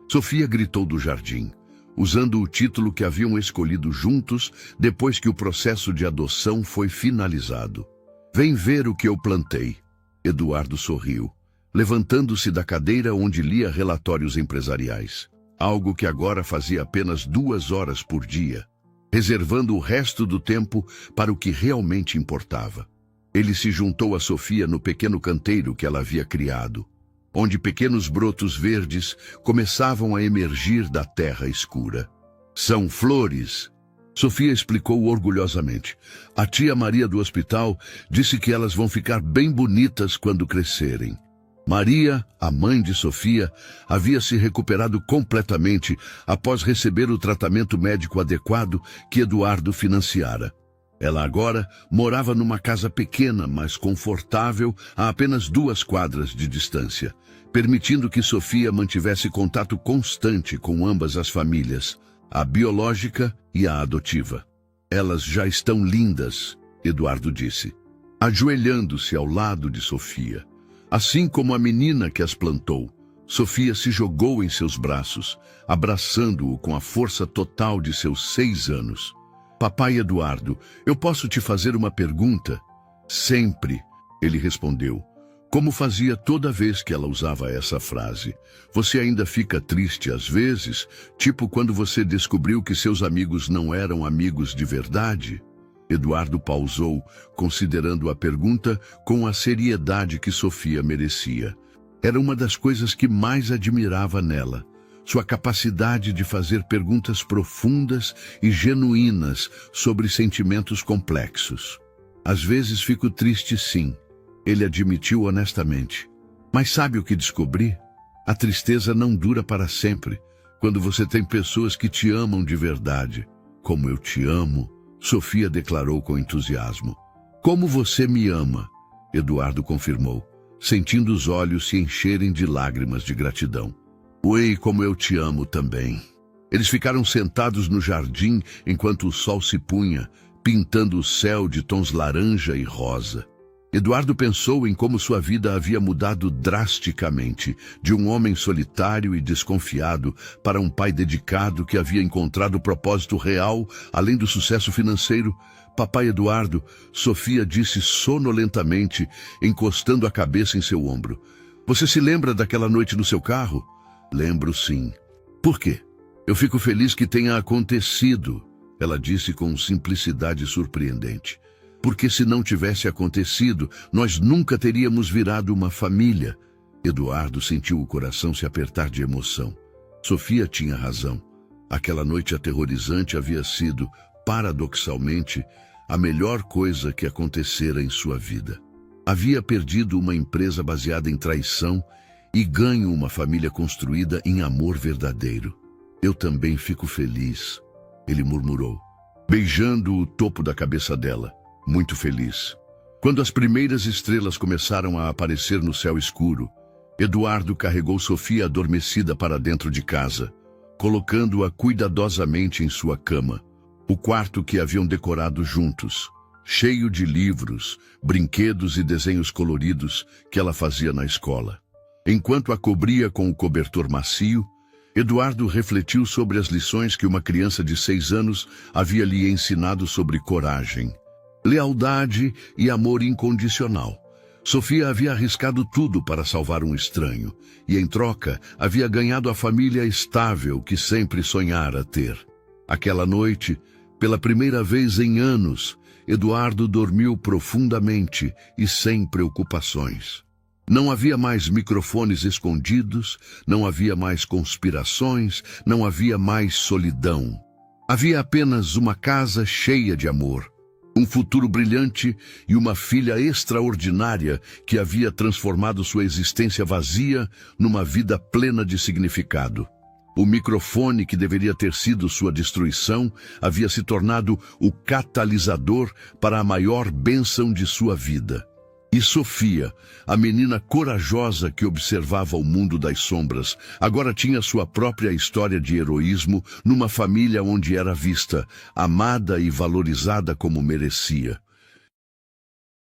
Sofia gritou do jardim, usando o título que haviam escolhido juntos depois que o processo de adoção foi finalizado. Vem ver o que eu plantei. Eduardo sorriu, levantando-se da cadeira onde lia relatórios empresariais, algo que agora fazia apenas 2 horas por dia, reservando o resto do tempo para o que realmente importava. Ele se juntou a Sofia no pequeno canteiro que ela havia criado, onde pequenos brotos verdes começavam a emergir da terra escura. São flores, Sofia explicou orgulhosamente. A tia Maria do hospital disse que elas vão ficar bem bonitas quando crescerem. Maria, a mãe de Sofia, havia se recuperado completamente após receber o tratamento médico adequado que Eduardo financiara. Ela agora morava numa casa pequena, mas confortável, a apenas 2 quadras de distância, permitindo que Sofia mantivesse contato constante com ambas as famílias, a biológica e a adotiva. Elas já estão lindas, Eduardo disse, ajoelhando-se ao lado de Sofia. Assim como a menina que as plantou, Sofia se jogou em seus braços, abraçando-o com a força total de seus 6 anos. Papai Eduardo, eu posso te fazer uma pergunta? Sempre, ele respondeu, como fazia toda vez que ela usava essa frase. Você ainda fica triste às vezes, tipo quando você descobriu que seus amigos não eram amigos de verdade? Eduardo pausou, considerando a pergunta com a seriedade que Sofia merecia. Era uma das coisas que mais admirava nela. Sua capacidade de fazer perguntas profundas e genuínas sobre sentimentos complexos. Às vezes fico triste sim, ele admitiu honestamente. Mas sabe o que descobri? A tristeza não dura para sempre, quando você tem pessoas que te amam de verdade. Como eu te amo, Sofia declarou com entusiasmo. Como você me ama, Eduardo confirmou, sentindo os olhos se encherem de lágrimas de gratidão. Oi, como eu te amo também. Eles ficaram sentados no jardim enquanto o sol se punha, pintando o céu de tons laranja e rosa. Eduardo pensou em como sua vida havia mudado drasticamente, de um homem solitário e desconfiado para um pai dedicado que havia encontrado o propósito real, além do sucesso financeiro. Papai Eduardo, Sofia disse sonolentamente, encostando a cabeça em seu ombro. Você se lembra daquela noite no seu carro? Lembro, sim. Por quê? Eu fico feliz que tenha acontecido, ela disse com simplicidade surpreendente. Porque se não tivesse acontecido, nós nunca teríamos virado uma família. Eduardo sentiu o coração se apertar de emoção. Sofia tinha razão. Aquela noite aterrorizante havia sido, paradoxalmente, a melhor coisa que acontecera em sua vida. Havia perdido uma empresa baseada em traição e ganho uma família construída em amor verdadeiro. Eu também fico feliz, ele murmurou, beijando o topo da cabeça dela, muito feliz. Quando as primeiras estrelas começaram a aparecer no céu escuro, Eduardo carregou Sofia adormecida para dentro de casa, colocando-a cuidadosamente em sua cama, o quarto que haviam decorado juntos, cheio de livros, brinquedos e desenhos coloridos que ela fazia na escola. Enquanto a cobria com o cobertor macio, Eduardo refletiu sobre as lições que uma criança de 6 anos havia lhe ensinado sobre coragem, lealdade e amor incondicional. Sofia havia arriscado tudo para salvar um estranho e, em troca, havia ganhado a família estável que sempre sonhara ter. Aquela noite, pela primeira vez em anos, Eduardo dormiu profundamente e sem preocupações. Não havia mais microfones escondidos, não havia mais conspirações, não havia mais solidão. Havia apenas uma casa cheia de amor, um futuro brilhante e uma filha extraordinária que havia transformado sua existência vazia numa vida plena de significado. O microfone que deveria ter sido sua destruição havia se tornado o catalisador para a maior bênção de sua vida. E Sofia, a menina corajosa que observava o mundo das sombras, agora tinha sua própria história de heroísmo numa família onde era vista, amada e valorizada como merecia.